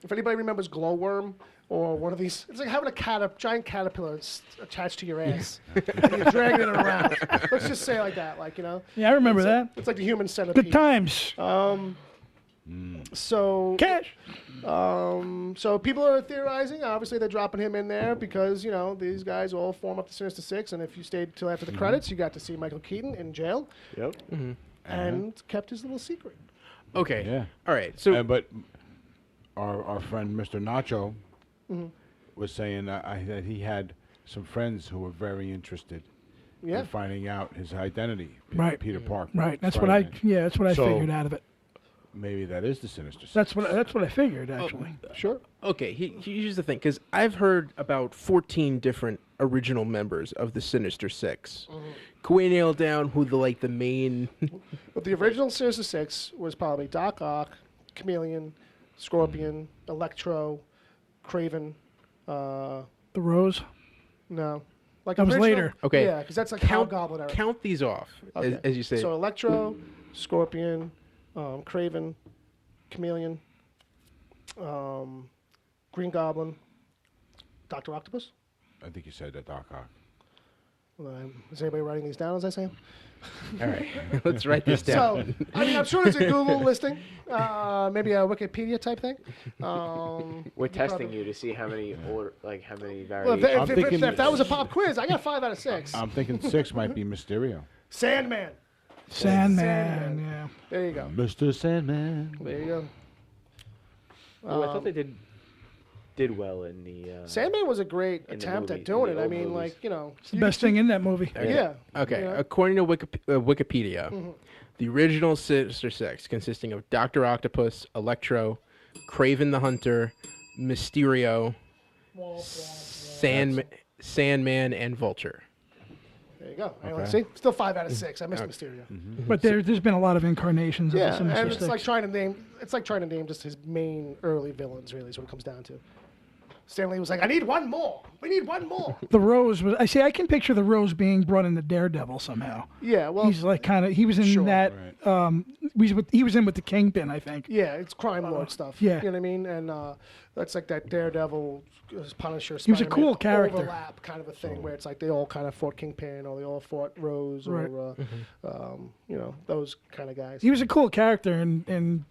if anybody remembers Glowworm or one of these, it's like having a giant caterpillar attached to your ass, and you're dragging it around. Let's just say it like that, like Yeah, I remember that. it's like the human centipede. Good times. So Cash. So people are theorizing. Obviously, they're dropping him in there because these guys all form up the Sinister Six, and if you stayed till after the credits, you got to see Michael Keaton in jail Yep. and kept his little secret. Okay. Yeah. All right. So But our friend Mr. Nacho was saying that he had some friends who were very interested Yeah. in finding out his identity, Right. Peter Parker. Right. That's what I. Spider-Man. Yeah, that's what I So- figured out of it. Maybe that is the Sinister Six. That's what I figured actually. Sure. okay, here's the thing, because I've heard about 14 different original members of the Sinister Six. Can we nail down who the main? But the original Sinister Six was probably Doc Ock, Chameleon, Scorpion, Electro, Craven. The Rose. No. Like That was original- later. Okay. Yeah, because that's like count Hobgoblin era. count these off Okay. as you say. So Electro, Scorpion, Craven, Chameleon, Green Goblin, Doctor Octopus. I think you said that, Doc Ock. Is anybody writing these down as I say 'em? All right, let's write this down. So, I mean, I'm sure there's a Google listing, maybe a Wikipedia type thing. We're testing you to see how many how many Well, variations. if that was a pop quiz, I got 5 out of 6. I'm thinking 6 might be Mysterio. Sandman. Sandman, yeah. There you go. Mr. Sandman. There you go. Oh, I thought they did well in the. Sandman was a great in the attempt movie, at doing in it. the I old mean, movies. like, you know. It's the best thing in that movie. Yeah. Okay, You know? according to Wikipedia, the original Sinister Six, consisting of Doctor Octopus, Electro, Craven the Hunter, Mysterio, Sandman, and Vulture. There you go. Okay. See? Still 5 out of 6. I missed Mysterio. But there's been a lot of incarnations of Yeah, the Sinister and it's Six. like trying to name just his main early villains, really, is what it comes down to. Stanley was like, I need one more. We need one more. The Rose was. I can picture the Rose being brought into Daredevil somehow. Yeah, well, He's like he was in Sure. that. He was in with the Kingpin, I think. yeah, it's crime lord stuff. yeah. You know what I mean? And that's like that Daredevil, Punisher, He was a Spider-Man cool character. overlap kind of a thing where it's like they all kind of fought Kingpin or they all fought Rose Right. or, you know, those kind of guys. He was a cool character and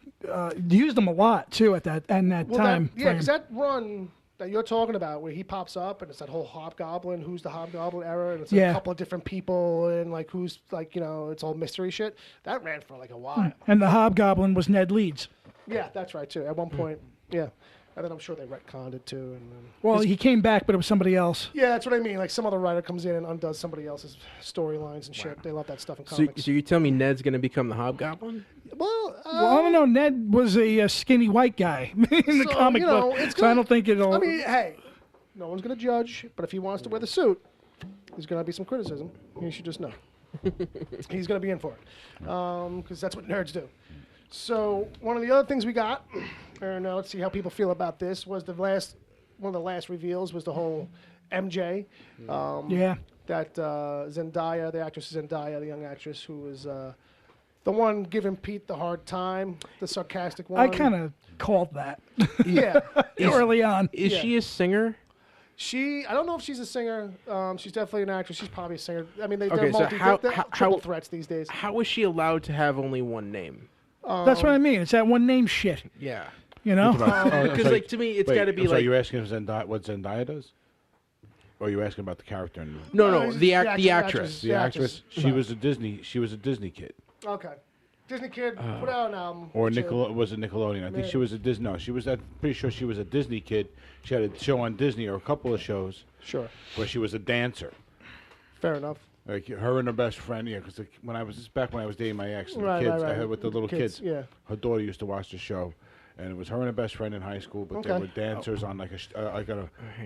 used him a lot too at that time. Yeah, frame. because that run that you're talking about where he pops up and it's that whole Hobgoblin, who's the Hobgoblin era, and it's like Yeah. a couple of different people and like who's like, you know, it's all mystery shit. That ran for like a while. And the Hobgoblin was Ned Leeds. Yeah, that's right too. At one point, yeah. And then I'm sure they retconned it too. And then, Well, he came back, but it was somebody else. yeah, that's what I mean. Like some other writer comes in and undoes somebody else's storylines and shit. They love that stuff in So, comics. so you tell me Ned's going to become the Hobgoblin? Well, Well, I don't know. Ned was a skinny white guy in the So, comic you know, book, it's so I gonna- don't think it'll. I mean, hey, no one's gonna judge, but if he wants to wear the suit, there's gonna be some criticism. You should just know. He's gonna be in for it, because that's what nerds do. So one of the other things we got, and let's see how people feel about this, was one of the last reveals was the whole MJ. yeah. That Zendaya, the actress Zendaya, the young actress who was the one giving Pete the hard time, the sarcastic one. I kind of called that yeah. early on. Is Yeah. she a singer? I don't know if she's a singer. She's definitely an actress. She's probably a singer. I mean, they're Okay, so they're triple threats these days. How is she allowed to have only one name? That's what I mean. It's that one name shit. Yeah. You know. Because, like, to me, it's got to be So like... you asking Zendaya, what Zendaya does? Or are you asking about the character? No, he's the actress. The actress. She was a Disney kid. Okay. Disney Kid put out an album. Or which, was it Nickelodeon? I think she was a Disney. No, she was. I'm pretty sure she was a Disney kid. She had a show on Disney or a couple of shows Sure. where she was a dancer. Fair enough. Like her and her best friend. Yeah, because back when I was dating my ex, and the Right, kids right, I had with the little kids. Yeah. Her daughter used to watch the show, and it was her and her best friend in high school. But they Okay. were dancers on like one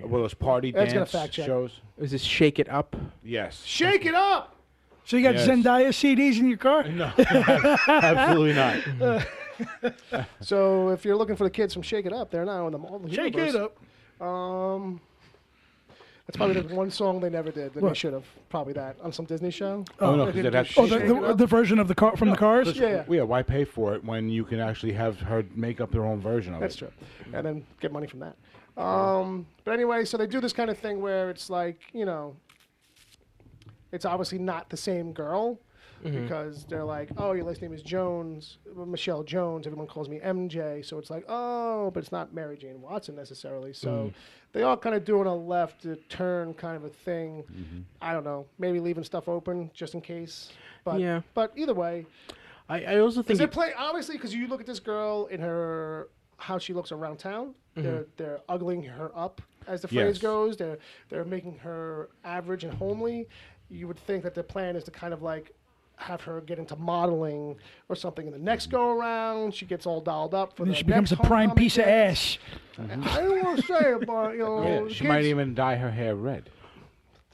of those party Ed's gonna dance fact check. shows. Is this Shake It Up? Yes. Shake it up. So you got Yes. Zendaya CDs in your car? No, absolutely not. So if you're looking for the kids from Shake It Up, they're now in the mall. Shake it up. That's probably the one song they never did that they What? should have. Probably that on some Disney show. Oh, no, They 'cause didn't they'd have do to Oh, Shake It the Up. version of the car from the Cars. Yeah, yeah. Yeah, why pay for it when you can actually have her make up their own version of That's it? true. And then get money from that. But anyway, so they do this kind of thing where it's like, you know, it's obviously not the same girl because they're like, oh, your last name is Jones, Michelle Jones. Everyone calls me MJ. So it's like, oh, but it's not Mary Jane Watson necessarily. So they are kind of doing a left turn kind of a thing. I don't know. Maybe leaving stuff open just in case. But, Yeah. But either way, I also because think... they play obviously because you look at this girl in her how she looks around town. They're ugling her up, as the phrase Yes. goes. They're making her average and homely. You would think that the plan is to kind of like have her get into modeling or something in the next go around. She gets all dolled up for And then the she becomes a next prime homecoming piece of date. ass. I don't want to say it, but you know, Yeah, the she might kids- even dye her hair red.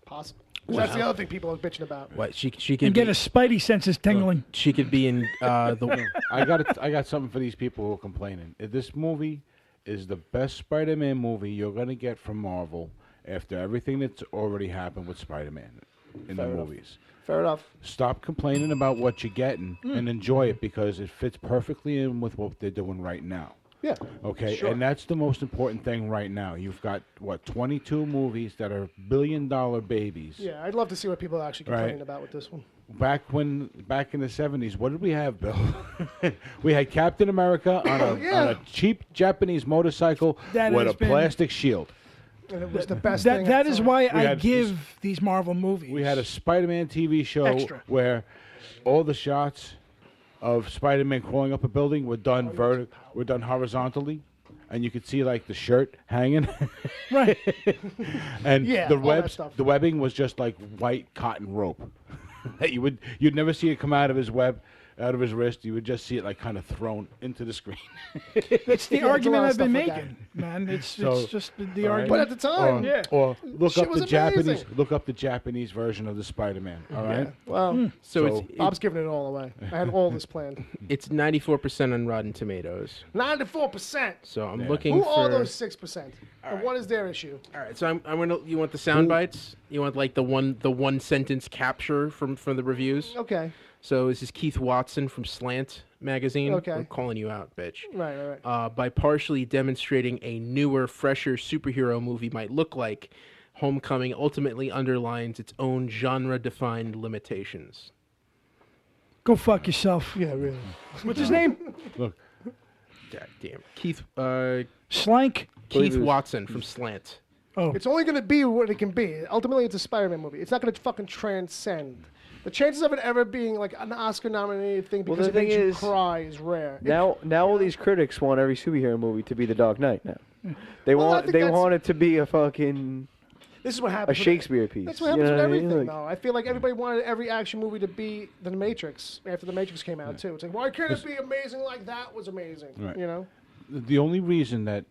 possible. That's the other thing people are bitching about. What, she could And get be, her spidey senses tingling. she could be in the... I got something for these people who are complaining. This movie is the best Spider-Man movie you're gonna get from Marvel after everything that's already happened with Spider-Man. in Fair the enough. movies. Fair enough. Stop complaining about what you're getting Mm. and enjoy it because it fits perfectly in with what they're doing right now. Yeah. Okay, Sure. and that's the most important thing right now. You've got 22 movies that are billion-dollar babies. Yeah, I'd love to see what people are actually Right. complaining about with this one. Back in the 70s, what did we have, Bill? We had Captain America on Yeah. on a cheap Japanese motorcycle That with has a been- plastic shield. And it was the best That thing. that I is saw. why I had- give these Marvel movies. We had a Spider-Man TV show Extra. where all the shots of Spider-Man crawling up a building were done were done horizontally, and you could see like the shirt hanging, right. and Yeah, the all that webs, stuff. the webbing was just like white cotton rope that you'd never see it come out of his wrist. You would just see it like kind of thrown into the screen. That's the Yeah, it's a lot argument of I've been stuff like that. making, man. It's So, just the all right. But argument. at the time, Yeah. Or look Shit up was the Japanese amazing. version of the Spider-Man. All right. well, So, Bob's giving it all away. I had all this planned. it's 94% on Rotten Tomatoes. 94%. So I'm Yeah. looking Who for. are those 6%? And what is their issue? All right, so I'm gonna. You want the sound bites? You want like the one sentence capture from the reviews? Okay. So this is Keith Watson from Slant magazine. Okay. I'm calling you out, bitch. Right. By partially demonstrating a newer, fresher superhero movie might look like, Homecoming ultimately underlines its own genre-defined limitations. Go fuck yourself. Yeah, really. What's his name? Look, God damn. Keith Slank. Keith Watson from Slant. Oh, It's only going to be what it can be. Ultimately, it's a Spider-Man movie. It's not going to fucking transcend. The chances of it ever being like an Oscar-nominated thing Well, because the it makes thing you is, cry is rare. Now all these critics want every superhero movie to be the Dark Knight now. They Well, I want think they that's- want it to be a fucking This is what a happens. with- Shakespeare piece. That's what happens you know with what I mean? everything, Like, though. I feel like everybody wanted every action movie to be The Matrix after The Matrix came out, too. It's like, why can't it be amazing like that was amazing? Right. You know? the only reason that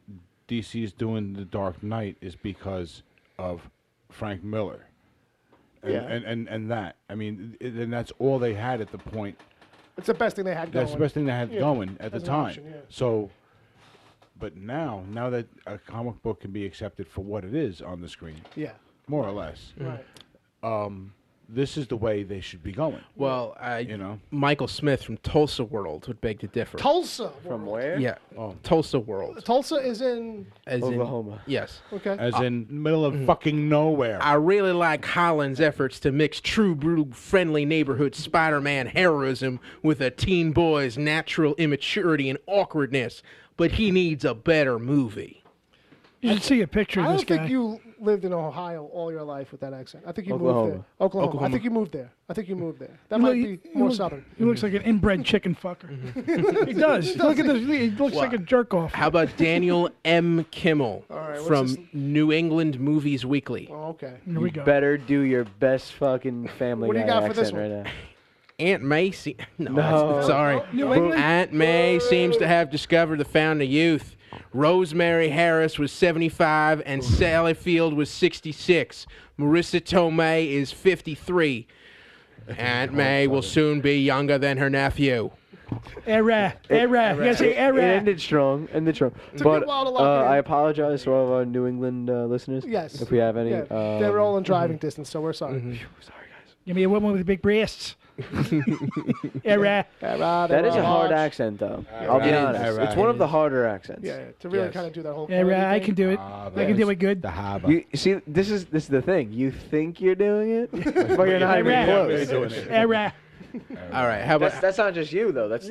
DC is doing the Dark Knight is because of Frank Miller. And, Yeah. and that. I mean, and that's all they had at the point. It's the best thing they had going. That's the best thing they had Yeah, going at the as an time. option, yeah. So, but now that a comic book can be accepted for what it is on the screen, Yeah. more or less, Right. this is the way they should be going. Well, You know? Michael Smith from Tulsa World would beg to differ. Tulsa. from world. where? Yeah, Tulsa World. Tulsa is in. As Oklahoma. In, yes. Okay. As in middle of fucking nowhere. I really like Holland's efforts to mix true blue friendly neighborhood Spider-Man heroism with a teen boy's natural immaturity and awkwardness, but he needs a better movie. you should see a picture I of this don't guy. think you lived in Ohio all your life with that accent. I think you moved Oklahoma. there. Oklahoma. I Oklahoma. think you moved there. That You might know, be you more look- southern. He looks like an inbred chicken fucker. He does. Look at this. He looks like a jerk off. How about Daniel M. Kimmel right, what's from his- New England Movies Weekly? Oh, okay. Here we You go. better do your best fucking Family What do you Guy got for this accent one? right now. Aunt May No. that's- sorry. New England? Aunt May seems to have discovered the fountain of youth. Rosemary Harris was 75 and Sally Field was 66. Marissa Tomei is 53. Aunt May will soon be younger than her nephew. Era. You gotta say It era. ended strong. took But a while to lock it in. I apologize to all of our New England listeners. Yes. If we have any. Yeah, they're all in driving distance, so we're sorry. Sorry, guys. Give me a woman with big breasts. Era. That is a hard accent, though. I'll be It is. honest. Right. It's one of the harder accents. Yeah, to really Yes. kind of do that whole. Era. I thing. can do it. I can do it good. The harbor. You see, this is the thing. You think you're doing it, but you're not even Era. close. Era. All right, how about That's not just you though. That's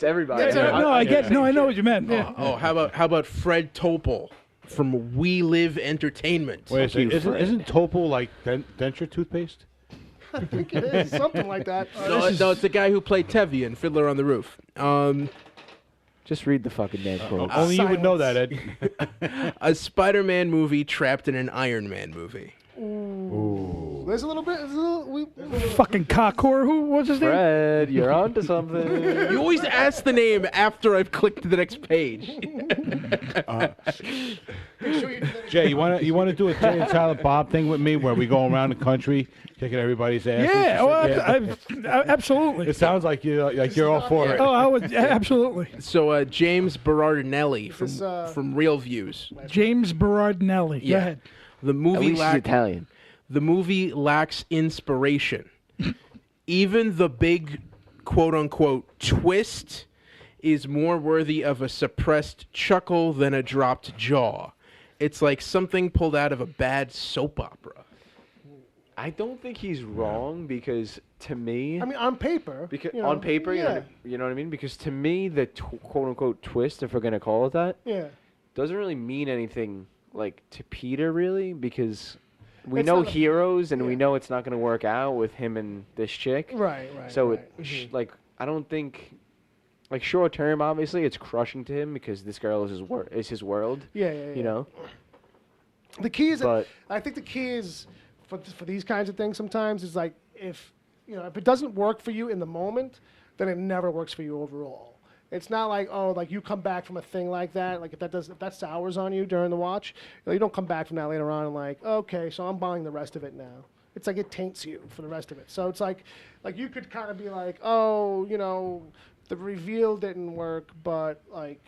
everybody. That's it. No, I get. No, I know what you meant. Yeah. how about Fred Topol from We Live Entertainment? Wait a Fuck you, second. Fred. Isn't Topo like denture toothpaste? I think it is something like that. No, it's the guy who played Tevye in Fiddler on the Roof. Just read the fucking name quote. Only you would know that, Ed. A Spider-Man movie trapped in an Iron Man movie. There's a little bit. Fucking cockor. Who was his name? Fred, you're onto something. You always ask the name after I've clicked to the next page. Jay, you wanna do a Jay and Silent Bob thing with me, where we go around the country kicking everybody's ass? Yeah. Well, absolutely. It sounds like you're all for it. Oh, I would absolutely. So James Berardinelli from This, from Real Views. James Berardinelli. Go Yeah. ahead. The At movie least he's Italian. the movie lacks inspiration. Even the big quote-unquote twist is more worthy of a suppressed chuckle than a dropped jaw. It's like something pulled out of a bad soap opera. I don't think he's wrong because to me, I mean, on paper. because you know, on paper, yeah, you know what I mean. Because to me, the quote unquote twist, if we're gonna call it that, yeah. doesn't really mean anything like to Peter really because we It's know not a- heroes and we yeah. know it's not gonna work out with him and this chick. Right, right. So right. it like I don't think like short term obviously it's crushing to him because this girl is his world. Yeah, yeah, yeah. You know, The key is, but I think the key is for these kinds of things sometimes is like if it doesn't work for you in the moment, then it never works for you overall. It's not like like you come back from a thing like that, like if that sours on you during the watch, you don't come back from that later on and like okay, so I'm buying the rest of it now. It's like it taints you for the rest of it. So it's like you could kind of be like the reveal didn't work, but like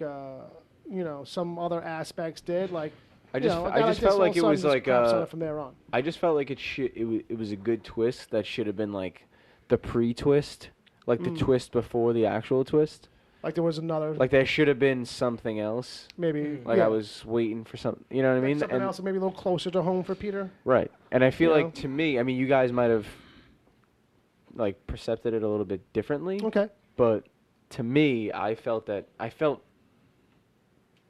some other aspects did like. I just a guy just this felt all like of it a sudden was just like craps on it from there on. I just felt like it was a good twist that should have been like the pre-twist, like the twist before the actual twist. Like there was another, Like there should have been something else. maybe Like yeah, I was waiting for something. You know what I mean? something else, maybe a little closer to home for Peter. Right. And I feel You like know? to me, I mean, you guys might have like percepted it a little bit differently, Okay. but to me, I felt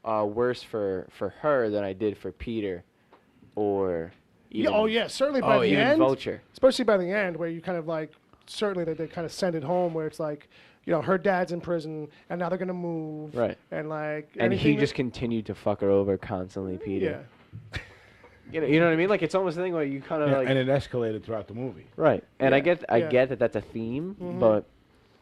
worse for her than I did for Peter, or even, Yeah. Oh yeah. Certainly by the even end, Vulture. especially by the end, where you kind of like certainly they kind of send it home, where it's like her dad's in prison and now they're gonna move. Right. And like. And he anything just continued to fuck her over constantly, Peter. Yeah. You know what I mean? Like it's almost a thing where you kind of Yeah, like and it escalated throughout the movie. right. And I Yeah, get yeah. that that's a theme, Mhm. but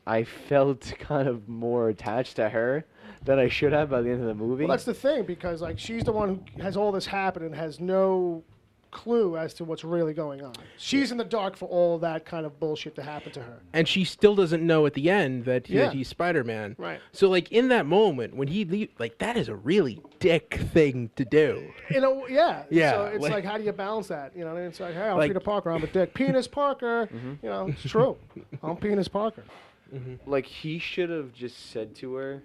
I felt kind of more attached to her than I should have by the end of the movie. Well, that's the thing because like she's the one who has all this happen and has no clue as to what's really going on. She's in the dark for all that kind of bullshit to happen to her. And she still doesn't know at the end that Yeah. he's Spider-Man. Right. So, like, in that moment, when he leaves, like, that is a really dick thing to do. Yeah. Yeah, So it's like- like, how do you balance that? You know, it's like, hey, I'm Like- Peter Parker. I'm a dick. Penis Parker. It's true. I'm Penis Parker. Like he should have just said to her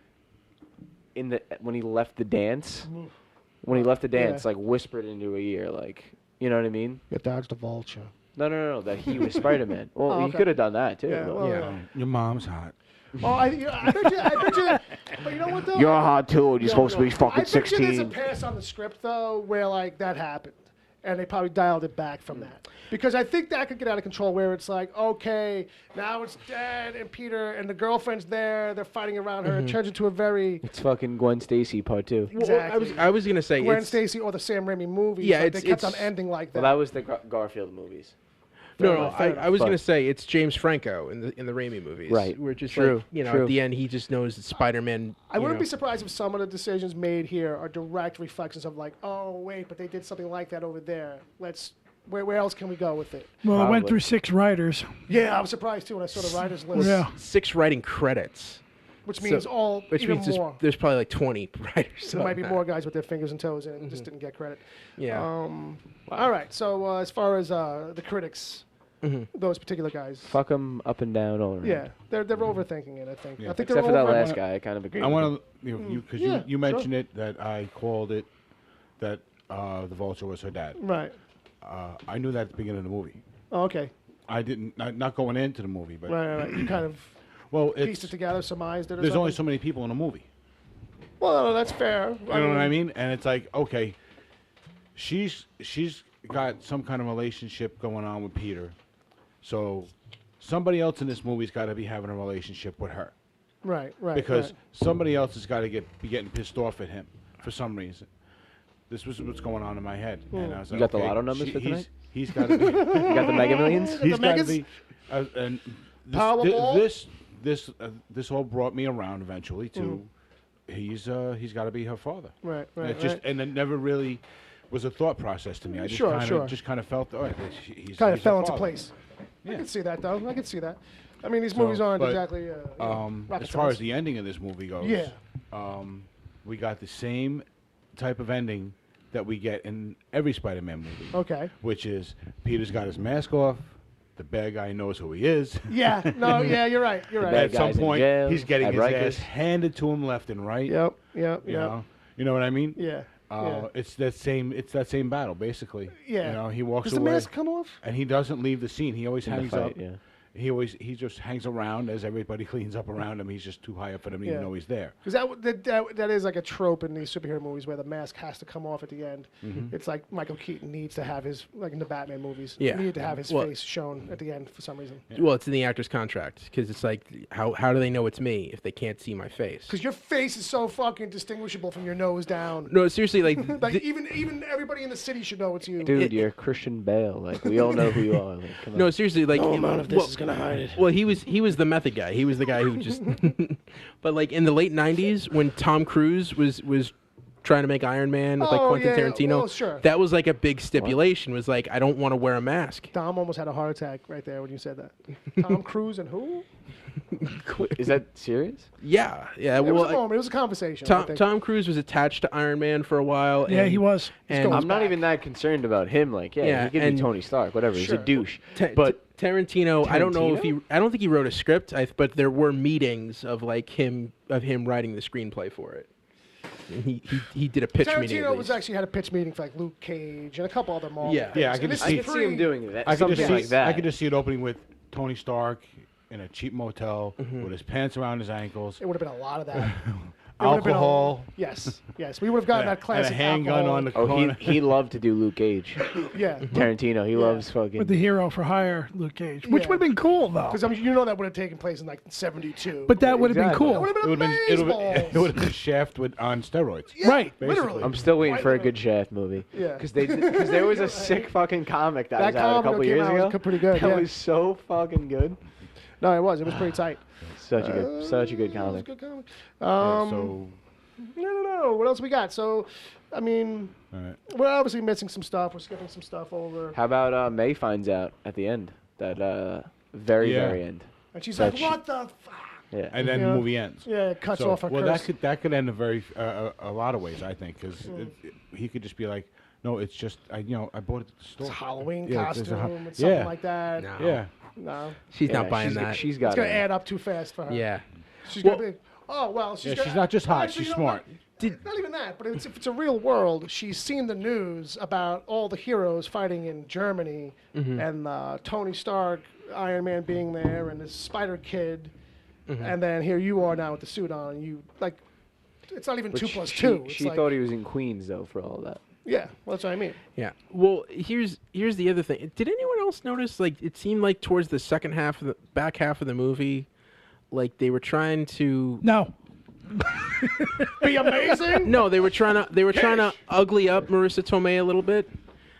when he left the dance, Yeah. like whispered into her ear, like you know what I mean? Your dad's the Vulture. No, that he was Spider-Man. Well, Oh, he okay. could have done that too. Yeah, but- well, Yeah. Your mom's hot. Oh, I bet you. But you know what though? You're hot too. You're Yo, supposed to be yo, fucking I bet you there's a 16. pass on the script though, where like that happened, and they probably dialed it back from that because I think that could get out of control. Where it's like, okay, now it's Dad and Peter and the girlfriend's there. They're fighting around her. It turns into a very It's fucking Gwen Stacy part 2. Well, exactly I was gonna say Gwen it's, Stacy or the Sam Raimi movies. Yeah, like, they kept on it's- ending like that. Well, that was the Garfield movies. no. Fair I was But- gonna say it's James Franco in the Raimi movies. Right. We're just True, like, true. at the end he just knows that Spider-Man. I wouldn't be surprised if some of the decisions made here are direct reflections of like, oh wait, but they did something like that over there. Where else can we go with it? Well, I went Probably. through 6 writers. Yeah, I was surprised too when I saw the writers list, Yeah. 6 writing credits, which means which even means more. there's probably like 20 writers. There might be on more guys with their fingers and toes in it and just didn't get credit. that. Yeah. All right, so as far as the critics, those particular guys, Fuck them up and down all around. yeah, they're overthinking it. I think. Yeah. I think Except for they're that over. last guy, I kind of agree. I with want to, because Yeah, you mentioned it that I called it that the Vulture was her dad. Right. I knew that at the beginning of the movie. Oh, okay. I didn't, not going into the movie, but Right. You kind of well, pieced it together, surmised it. Or there's only something? so many people in a movie. Well, no, that's fair. You know what I mean? And it's like, okay, she's got some kind of relationship going on with Peter, so somebody else in this movie's got to be having a relationship with her Right. because right. somebody else has got to be getting pissed off at him for some reason. This was what's going on in my head, and I was You like, got the okay, lotto numbers for tonight? He's got to be. You got the Mega Millions? The He's got to Megas? be. And Powerball? this all brought me around eventually to he's got to be her father. Right. And Right. it just right. and it never really was a thought process to me. I just Sure. just kind of felt all right. He's Kind of he's fell her into father. place. I Yeah. can see that though. I can see that. I mean, these So, movies aren't but, exactly. rocket As far as science. the ending of this movie goes, Yeah. we got the same type of ending that we get in every Spider-Man movie. Okay. Which is Peter's got his mask off. The bad guy knows who he is. Yeah. No. Yeah. You're right. You're right. bad At some guy's in point, jail he's getting at his Rikers. ass handed to him left and right. Yep. Yep. You Yep. know? You know what I mean? Yeah. Yeah. It's that same battle, basically. Yeah. You know, he walks Does the away, mask come off? and he doesn't leave the scene. He always In the hangs fight, up. yeah. He just hangs around as everybody cleans up around him. He's just too high up for them to Yeah. even know he's there. Because that is like a trope in these superhero movies where the mask has to come off at the end. It's like Michael Keaton needs to have his, like in the Batman movies, Yeah. he needed to have his Well- face shown at the end for some reason. Well, it's in the actor's contract because it's like, how do they know it's me if they can't see my face? Because your face is so fucking distinguishable from your nose down. No, seriously, like, Like even everybody in the city should know it's you. Dude, you're Christian Bale. Like, we all know who you are. Like, come on. no, seriously, like, No amount of this well- is gonna hide it. Well, he was the method guy. He was the guy who just. But like in the late '90s, when Tom Cruise was trying to make Iron Man with like Oh, Quentin yeah, Tarantino, well, sure. that was like a big stipulation. Was like, I don't want to wear a mask. Dom almost had a heart attack right there when you said that. Tom Cruise and who? Is that serious? Yeah, yeah. It was Well, a moment. It was a conversation. I think. Tom Cruise was attached to Iron Man for a while. Yeah, and, he was. And goes I'm not back. even that concerned about him. Like, yeah, he could and- be Tony Stark, whatever. He's Sure. a douche. but Tarantino, I don't know if Tarantino? I don't think he wrote a script. But there were meetings of like him writing the screenplay for it. And he did a pitch meeting. at Tarantino was least. actually had a pitch meeting for like Luke Cage and a couple other Marvel. Yeah. things. Yeah, I And can this just is I see- could see him pre- doing that. I could Something just see. like that. I could just see it opening with Tony Stark in a cheap motel Mm-hmm. with his pants around his ankles, It would have been a lot of that. It would have been alcohol, Yes, yes. We would have gotten that and classic a handgun alcohol. on the Oh, corner. he loved to do Luke Cage. Yeah, Tarantino, he loves fucking. With the hero for hire, Luke Cage, which Yeah. would have been cool though. because I mean, you know that would have taken place in like '72. But that would have been Exactly. it cool. would have been It would have amazeballs. been Shaft on steroids. Right. Literally. I'm still waiting Quite for a literally. good Shaft movie. Yeah. Because there was a sick fucking comic that was That out a comic couple that came years out was ago. pretty good, That yeah. was so fucking good. No, it was. It was pretty tight. Such a good, such a good It was comic. good comic. So, I don't know. What else we got? So, I mean, all right. we're obviously missing some stuff. We're skipping some stuff over. How about May finds out at the end, that very Yeah. very end. And she's That like, she- "What the fuck?" Yeah. And then Yeah. the movie ends. Yeah, it cuts So, off her well, curse. that could end a very a lot of ways, I think, because he could just be like, no, it's just I bought it at the store. It's a Halloween Yeah, it's a costume. ho- It's something yeah. like that. No. Yeah, No, She's Yeah, not buying that. She's it's got gonna it. add up too fast for her. Yeah. She's Well- gonna be. Oh well, she's. yeah. gonna, She's not just hot; Actually, she's you know what? smart. Not even that, but if it's a real world, she's seen the news about all the heroes fighting in Germany Mm-hmm. and Tony Stark, Iron Man being there, and this Spider Kid, Mm-hmm. and then here you are now with the suit on, and you like, it's not even But 2 plus she, 2. It's She like, thought he was in Queens though for all that. yeah, well, that's what I mean. Yeah. Well, here's the other thing. Did anyone else notice? Like, it seemed like towards the back half of the movie, like they were trying to. No. Be amazing. No, they were trying to ugly up Marissa Tomei a little bit.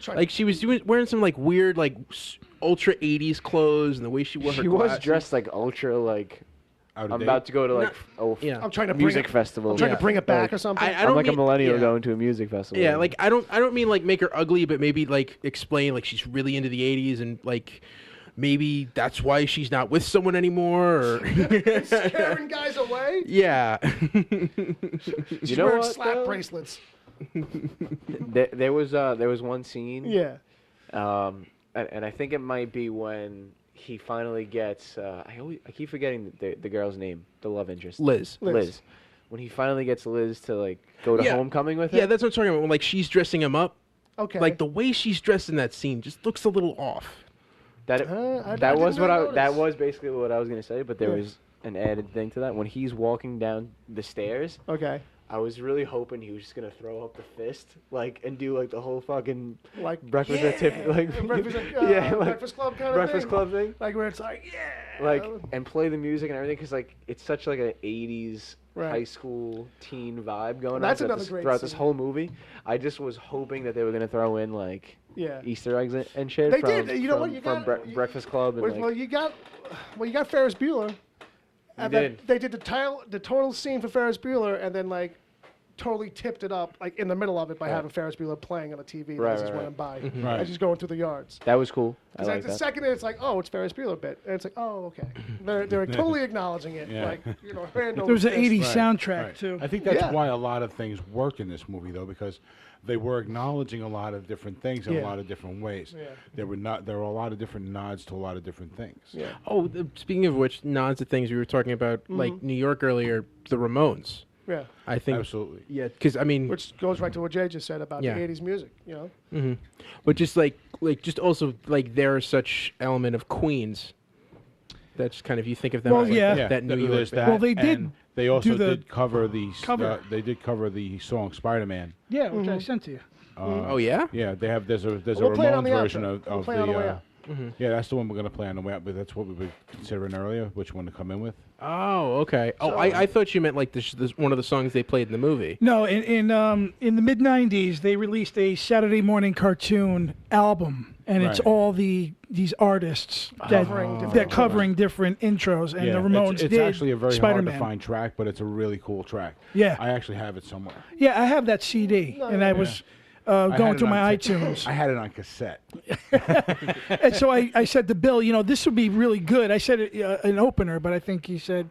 Try- Like she was wearing some like weird like ultra 80s clothes and the way she wore her She was glasses. dressed like ultra like. Out of I'm date. about to go to like yeah. I'm trying to bring music it, festival. I'm trying Yeah. to bring it back Like, or something. I I'm don't like a mean- millennial yeah. going to a music festival. Yeah, like I don't mean like make her ugly, but maybe like explain like she's really into the 80s and like maybe that's why she's not with someone anymore or Scaring guys away. yeah. She's You know wearing what, slap though? bracelets. there was one scene. Yeah. And I think it might be when he finally gets. I keep forgetting the girl's name, the love interest. Liz. Liz. When he finally gets Liz to like go to Yeah. homecoming with Yeah, him. that's what I'm talking about. When, like she's dressing him up. Okay. Like the way she's dressed in that scene just looks a little off. That I that was didn't what really that notice. was basically what I was gonna say, but there Yeah. was an added thing to that. When he's walking down the stairs, Okay. I was really hoping he was just gonna throw up the fist, like, and do like the whole fucking Like breakfast yeah. at Tiffany, like breakfast, yeah, like Breakfast Club kind Breakfast of thing. Club thing. Like where it's like yeah. Like, and play the music and everything, because like it's such like an 80s Right. high school teen vibe going That's on another great throughout this scene. whole movie. I just was hoping that they were gonna throw in like yeah. Easter eggs and shit. They from, did. You know what? from- You from got- you- Breakfast Club and Well, like, you got Ferris Bueller. You And did. They did the total scene for Ferris Bueller, and then like totally tipped it up like in the middle of it by Right. having Ferris Bueller playing on a TV Right, as he's right, running by, Right. as he's going through the yards. That was cool. I 'Cause like the that. second it's like, oh, it's Ferris Bueller bit, and it's like, oh, okay, they're totally acknowledging it, Yeah. like hand over There was an fist. 80s Right, soundtrack right. too. I think that's Yeah. why a lot of things work in this movie, though, because they were acknowledging a lot of different things in Yeah. a lot of different ways. Yeah. There were a lot of different nods to a lot of different things. Yeah. Oh, speaking of which, nods to things we were talking about, like New York earlier, the Ramones. Yeah, I think. Absolutely. Yeah, because I mean, which goes right to what Jay just said about Yeah. the '80s music. but just like just also like there's such element of Queens. That's kind of you think of them Well, as like yeah. that New York. There's band. that. Well, they did and they also do the did cover the cover. They did cover the song Spider-Man. Yeah, which I sent to you. Oh yeah. Yeah, they have. There's a We'll play it on Ramones the version outro. of We'll of play it on the way out. Yeah, that's the one we're gonna play on the way out. But that's what we were considering earlier, which one to come in with. Oh okay. Oh, I thought you meant like this one of the songs they played in the movie. No, in the mid '90s, they released a Saturday morning cartoon album, and it's Right. all these artists Covering different that covering different intros, and yeah, the Ramones it's did actually a very Spider-Man. hard to find track, but it's a really cool track. Yeah. I actually have it somewhere. Yeah, I have that CD, and I was I had going it through on my ca- iTunes. I had it on cassette. And so I said to Bill, this would be really good. I said an opener, but I think he said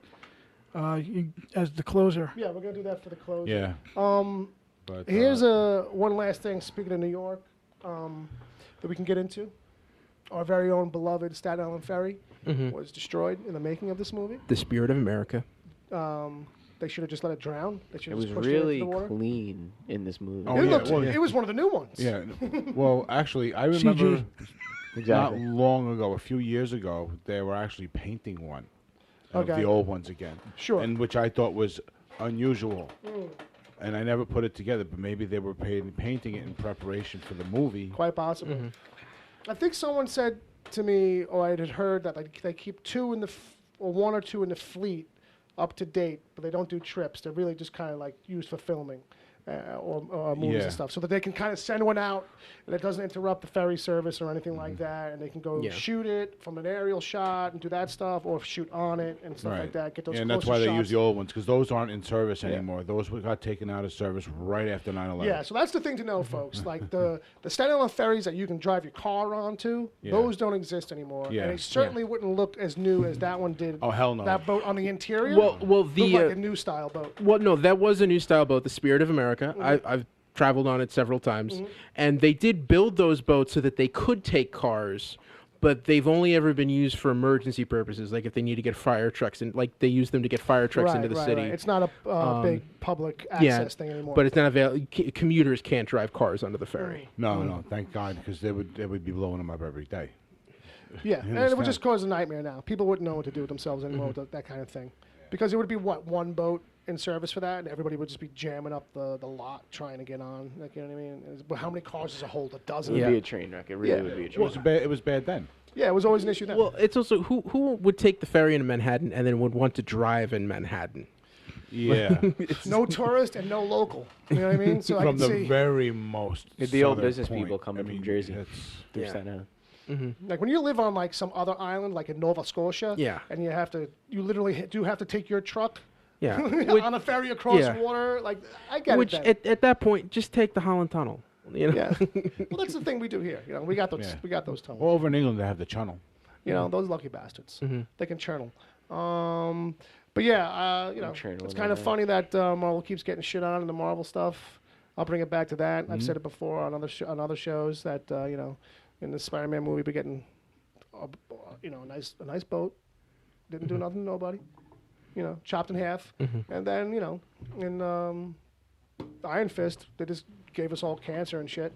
as the closer. Yeah, we're gonna do that for the close. Yeah. But Here's one last thing. Speaking of New York, that we can get into. Our very own beloved Staten Island Ferry was destroyed in the making of this movie. The Spirit of America. They should have just let it drown. They should It have was just pushed it really into the water. clean in this movie. Oh, It, yeah, looked, well, it was one of the new ones. Yeah. Well, actually, I remember CG. Exactly. not long ago, a few years ago, they were actually painting one of Okay. the old ones again. Sure. And which I thought was unusual. And I never put it together, but maybe they were painting it in preparation for the movie. Quite possible. I think someone said to me, or I had heard that they keep two in the, or one or two in the fleet up to date, but they don't do trips. They're really just kind of like used for filming or movies Yeah. and stuff, so that they can kind of send one out and it doesn't interrupt the ferry service or anything like that, and they can go Yeah. shoot it from an aerial shot and do that stuff, or shoot on it and stuff like that. Get those and that's closer why they shots. use the old ones, because those aren't in service anymore. Those got taken out of service right after 9/11. Yeah, so that's the thing to know, folks. Like the Staten Island ferries that you can drive your car onto, Yeah. those don't exist anymore. Yeah. And they certainly wouldn't look as new as that one did. Oh, hell no. That boat on the interior. Well, looked the like a new style boat. well, no, that was a new style boat, the Spirit of America. I've traveled on it several times, and they did build those boats so that they could take cars, but they've only ever been used for emergency purposes, like if they need to get fire trucks, and like they use them to get fire trucks into the city. Right. It's not a big public access thing anymore. But it's not available. Commuters can't drive cars onto the ferry. No, thank God, because they would be blowing them up every day. yeah, and it would understand. just cause a nightmare now. People wouldn't know what to do with themselves anymore with that kind of thing. Because it would be, one boat in service for that, and everybody would just be jamming up the lot trying to get on. Like, you know what I mean? But how many cars does it hold? A dozen? It would Yeah. be a train wreck. It really would be a It train was wreck. bad. It was bad then. Yeah, it was always an issue then. Well, it's also who would take the ferry into Manhattan and then would want to drive in Manhattan. Yeah. no tourist and no local. You know what I mean? So I From can the see, very most. It'd be old southern business point. people coming I mean, from Jersey it's- through Yeah. Staten Island. like when you live on like some other island, like in Nova Scotia, Yeah. and you literally do have to take your truck Yeah. on a ferry across yeah. water. Like I get Which it. Then. at that point, just take the Holland Tunnel. You know? Yeah. Well, that's the thing we do here. You know, we got those. Yeah. We got those tunnels. Well, over in England, they have the channel. You know, those lucky bastards. They can channel. But yeah, you know, churning it's with kind of that. funny that Marvel keeps getting shit on in the Marvel stuff. I'll bring it back to that. Mm-hmm. I've said it before on other shows that you know, in the Spider-Man movie, we're getting, you know, a nice boat. Didn't do nothing to nobody. You know, chopped in half, and then you know, in Iron Fist, they just gave us all cancer and shit.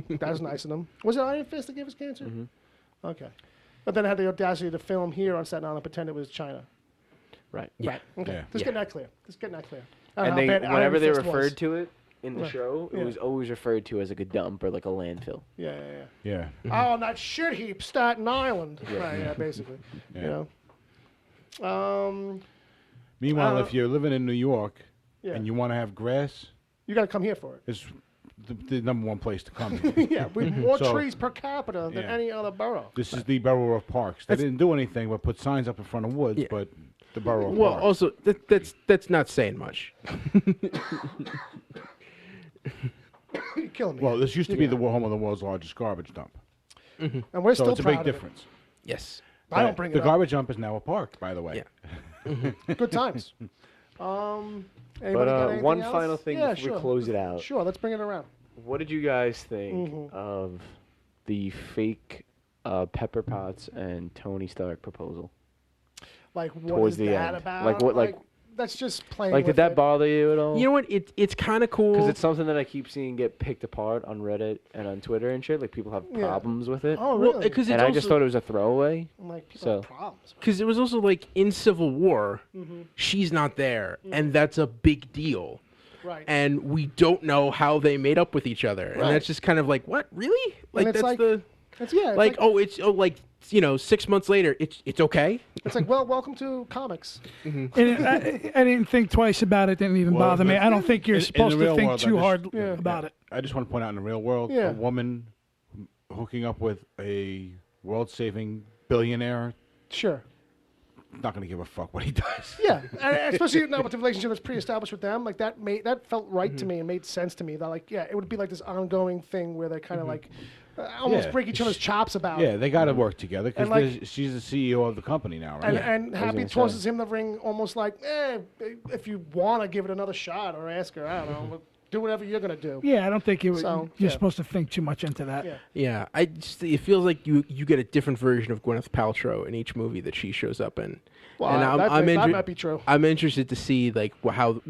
That was nice of them. Was it Iron Fist that gave us cancer? Okay. But then I had the audacity to film here on Staten Island and pretend it was China. Right. Right. Okay. Yeah. Just Yeah. getting that clear. Just getting that clear. I don't And know they, how bad whenever Iron they Fist was. referred to it in the Right. show, Yeah. it was always referred to as like a dump or like a landfill. Yeah. Yeah. Oh, on that shit heap, Staten Island. Right. Yeah. Basically. Yeah. You know. Meanwhile, if you're living in New York Yeah. and you want to have grass, You got to come here for it. it's the number one place to come. Yeah. With more So- trees per capita than Yeah. any other borough. This is the Borough of Parks. They didn't do anything but put signs up in front of Woods, Yeah. but the borough. of Well, Park. also that's not saying much. You're killing me. Well, this used to be the home of the world's largest garbage dump, and we're so still it's a proud big of it. difference. Yes. I don't bring the it up. garbage dump is now a park, by the way. Yeah. Good times. Anybody But got anything one else? final thing Yeah, before sure. we close it out. Sure, let's bring it around. What did you guys think Mm-hmm. of the fake Pepper Potts and Tony Stark proposal? Like, what Towards is the that end. about? Like, what- like- that's just playing. Like, with did that it. bother you at all? You know what? It's kind of cool. Because it's something that I keep seeing get picked apart on Reddit and on Twitter and shit. Like, people have Yeah. problems with it. Oh, well, really? because and I just thought it was a throwaway. I'm like, people so- have problems. because it was also like in Civil War, Mm-hmm. she's not there, and that's a big deal. Right. And we don't know how they made up with each other, and Right. that's just kind of like, what, really? Like it's that's like- the it's, like, like 6 months later, it's okay. it's like, well, welcome to comics. And I didn't think twice about it. Didn't even Well, bother me. but I don't think you're in the supposed to real think world, too hard Yeah. about it. I just want to point out in the real world, Yeah. a woman hooking up with a world-saving billionaire, Sure. not going to give a fuck what he does. Yeah, and especially now with the relationship that's pre-established with them, like that felt right to me and made sense to me. That like, yeah, it would be like this ongoing thing where they kind of like almost Yeah. break each other's chops about Yeah, it. they got to work together And, like- because she's the CEO of the company now, right? And Happy gonna tosses say. him the ring almost like, if you want to give it another shot or ask her, I don't know, do whatever you're gonna do. Yeah, I don't think you're So, you're yeah. supposed to think too much into that. Yeah. Yeah, it feels like you get a different version of Gwyneth Paltrow in each movie that she shows up in. Well, And that inter- might be true. I'm interested to see like how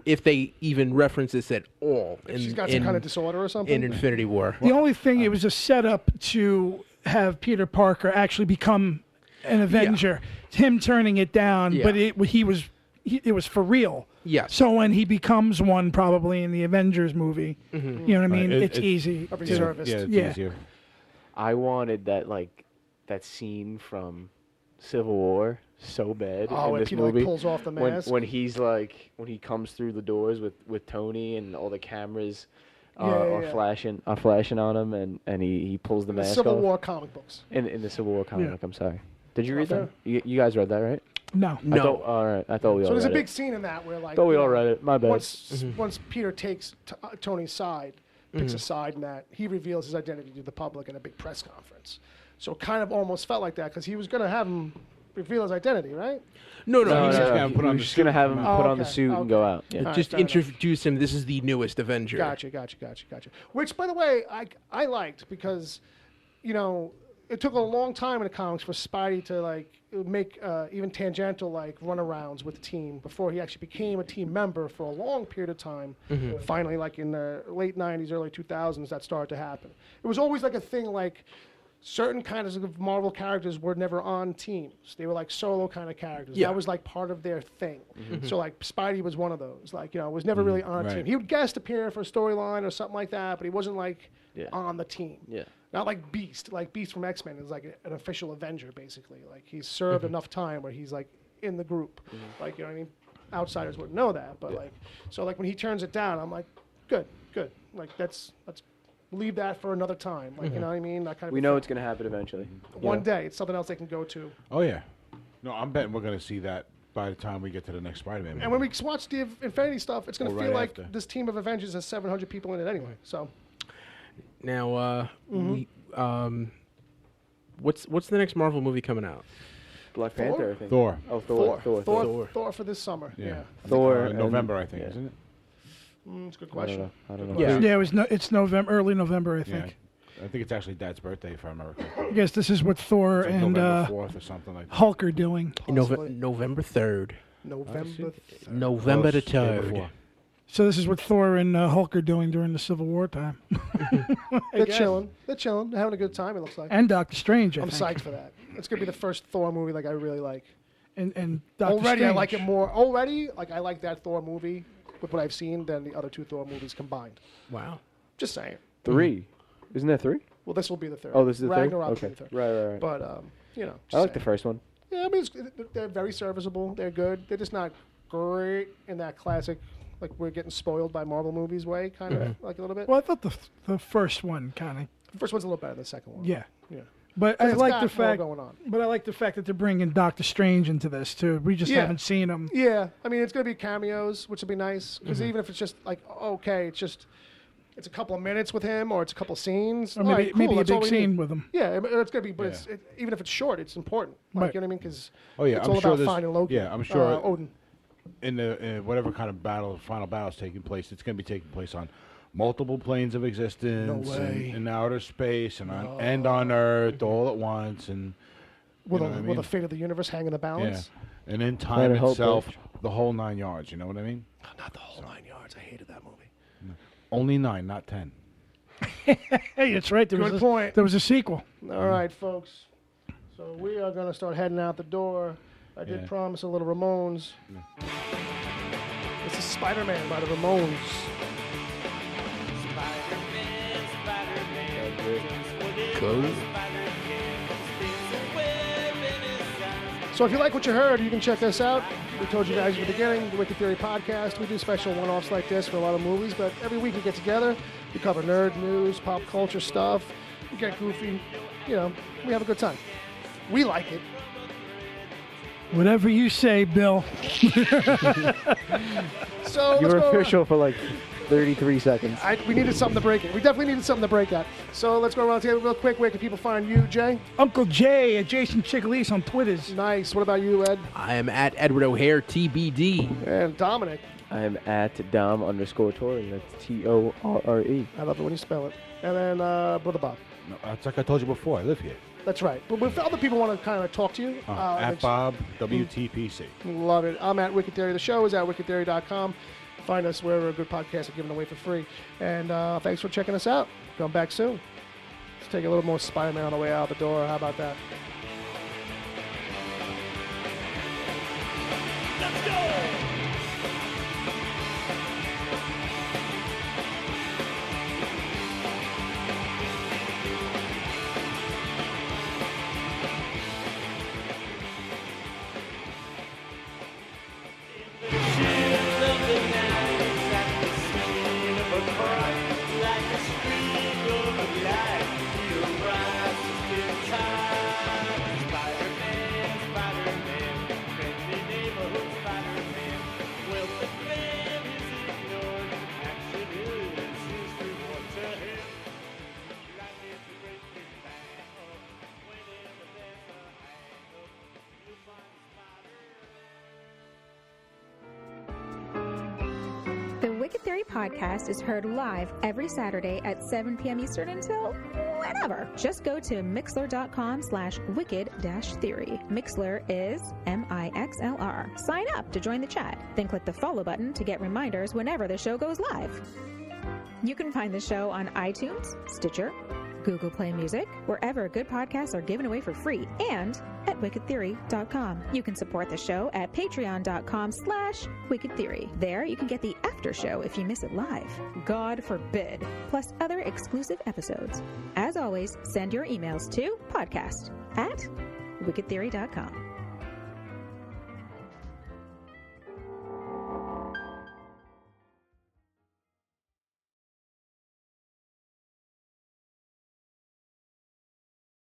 if they even reference this at all in She's got some kind of disorder or something. in Infinity War. The only thing, it was a setup to have Peter Parker actually become an Avenger. Him turning it down, Yeah. but it was for real. Yes. So when he becomes one, probably in the Avengers movie, you know what I mean? Right, It's easy. Of to- reservist. Yeah, it's Yeah. easier. I wanted that scene from Civil War so bad Oh, in when this Peter movie. like pulls off the mask. when he's when he comes through the doors with Tony and all the cameras Yeah, are yeah. flashing on him and he pulls the in the mask Civil off War comic books. in the Civil War comic. Yeah. I'm sorry. Did you read fair. that? You guys read that, right? No. I thought, all right. I thought we all So there's a read big it. scene in that where like Thought we you all know, read it. My bad. Once Peter takes Tony's side, picks a side in that, he reveals his identity to the public in a big press conference. So it kind of almost felt like that because he was going to have him reveal his identity, right? No, No, he's just no, gonna he put on was the just gonna suit have and him come put out. on the Okay, suit and okay. go out. Yeah. Alright, just fair enough. introduce him. This is the newest Avenger. Gotcha. Which, by the way, I liked because, it took a long time in the comics for Spidey to like make even tangential like runarounds with the team before he actually became a team member for a long period of time. Finally, like in the late '90s, early 2000s, that started to happen. It was always like a thing like. Certain kinds of Marvel characters were never on teams. They were like solo kind of characters. Yeah. That was like part of their thing. So like Spidey was one of those. Like, was never really on a right. team. He would guest appear for a storyline or something like that, but he wasn't like Yeah. on the team. Yeah. Not like Beast. Like Beast from X-Men is like an official Avenger, basically. Like he's served enough time where he's like in the group. Like, you know what I mean? Outsiders wouldn't know that, but like, so like when he turns it down, I'm like, good. Like let's leave that for another time. Like, you know what I mean? That kind of We a know thing. it's gonna happen eventually. One day. It's something else they can go to. Oh yeah. No, I'm betting we're going to see that by the time we get to the next Spider-Man. And when we watch the Infinity stuff, it's going Or to right feel like after. this team of Avengers has 700 people in it anyway. So Now, what's the next Marvel movie coming out? Black Thor? Panther, I think. Thor. Oh, Thor. Thor for this summer. Yeah. Thor. November, and- I think, yeah. isn't it? It's a good I don't question. know. I don't know. Yeah. Yeah, it's November, early November, I Yeah. think. I think it's actually Dad's birthday, if I remember correctly. I guess this is what Thor It's like and November 4th or something like that. Hulk are doing. Possibly. November 3rd. November. November the Close, day 3rd. before. So this is what Thor and Hulk are doing during the Civil War time. They're chilling. They're chilling. They're having a good time, it looks like. And Doctor Strange, I I'm think. psyched for that. It's going to be the first Thor movie like I really like. And Doctor Already, Strange. I like it more. Already, like I like that Thor movie with what I've seen than the other two Thor movies combined. Wow. Just saying. 3. Isn't that 3? Well, this will be the third. Oh, this is the Ragnarok will third. be the Okay. third. Right. But just I like the saying. first one. Yeah, I mean, they're very serviceable. They're good. They're just not great in that classic, like we're getting spoiled by Marvel movies way, kind of like a little bit. Well, I thought the first one kind of. The first one's a little better than the second one. Yeah. Yeah. But 'Cause I it's like got the more fact. going on. But I like the fact that they're bringing Doctor Strange into this too. We just Yeah. haven't seen him. Yeah, I mean, it's going to be cameos, which would be nice, because Mm-hmm. even if it's just like, okay, it's a couple of minutes with him, or it's a couple scenes. Or all maybe right, cool, maybe a that's all big we scene need. with him. Yeah, it's going to be, but Yeah. even if it's short, it's important. Like, Right. you know what I mean? Because Oh yeah, it's I'm all sure about there's- finding Loki. Yeah, I'm sure Odin. in the whatever kind of final battle is taking place, it's going to be taking place on multiple planes of existence, No way. in outer space, and on Earth all at once, and Will you know what I the mean? fate of the universe hang in the yeah, balance? and in time Planet Hope, itself, bitch. the whole 9 yards. You know what I mean? Not the whole 9 yards. I hated that movie. Only 9, not 10. Hey, that's right. Good point. There was a sequel. All right, folks. So we are going to start heading out the door. I did Yeah. promise a little Ramones. This is Spider-Man by the Ramones. Close. So if you like what you heard, you can check us out. We told you guys at the beginning, the Wicked Theory podcast. We do special one-offs like this for a lot of movies, but every week we get together. We cover nerd news, pop culture stuff. We get goofy. You know, we have a good time. We like it. Whatever you say, Bill. So You let's were go. official for like 33 seconds. We needed something to break it. We definitely needed something to break that. So let's go around the table real quick. Where can people find you, Jay? Uncle Jay at Jason Chickalese on Twitters. Nice. What about you, Ed? I am at Edward O'Hare TBD. And Dominic. I'm at Dom_Tory. That's Torre. I love it when you spell it. And then Brother Bob. No, it's like I told you before. I live here. That's right. But if other people want to kind of talk to you, At Bob WTPC. love it. I'm at Wicked Theory. The show is at wickedtheory.com. Find us wherever good podcasts are given away for free. And thanks for checking us out. Come back soon. Let's take a little more Spider-Man on the way out the door. How about that? Let's go! The Wicked Theory podcast is heard live every Saturday at 7 p.m. Eastern until whenever. Just go to mixler.com/wicked-theory. Mixler is MIXLR. Sign up to join the chat. Then click the follow button to get reminders whenever the show goes live. You can find the show on iTunes, Stitcher, Google Play Music, wherever good podcasts are given away for free, and at wickedtheory.com. You can support the show at patreon.com/wickedtheory. There you can get the after show if you miss it live. God forbid. Plus other exclusive episodes. As always, send your emails to podcast@wickedtheory.com.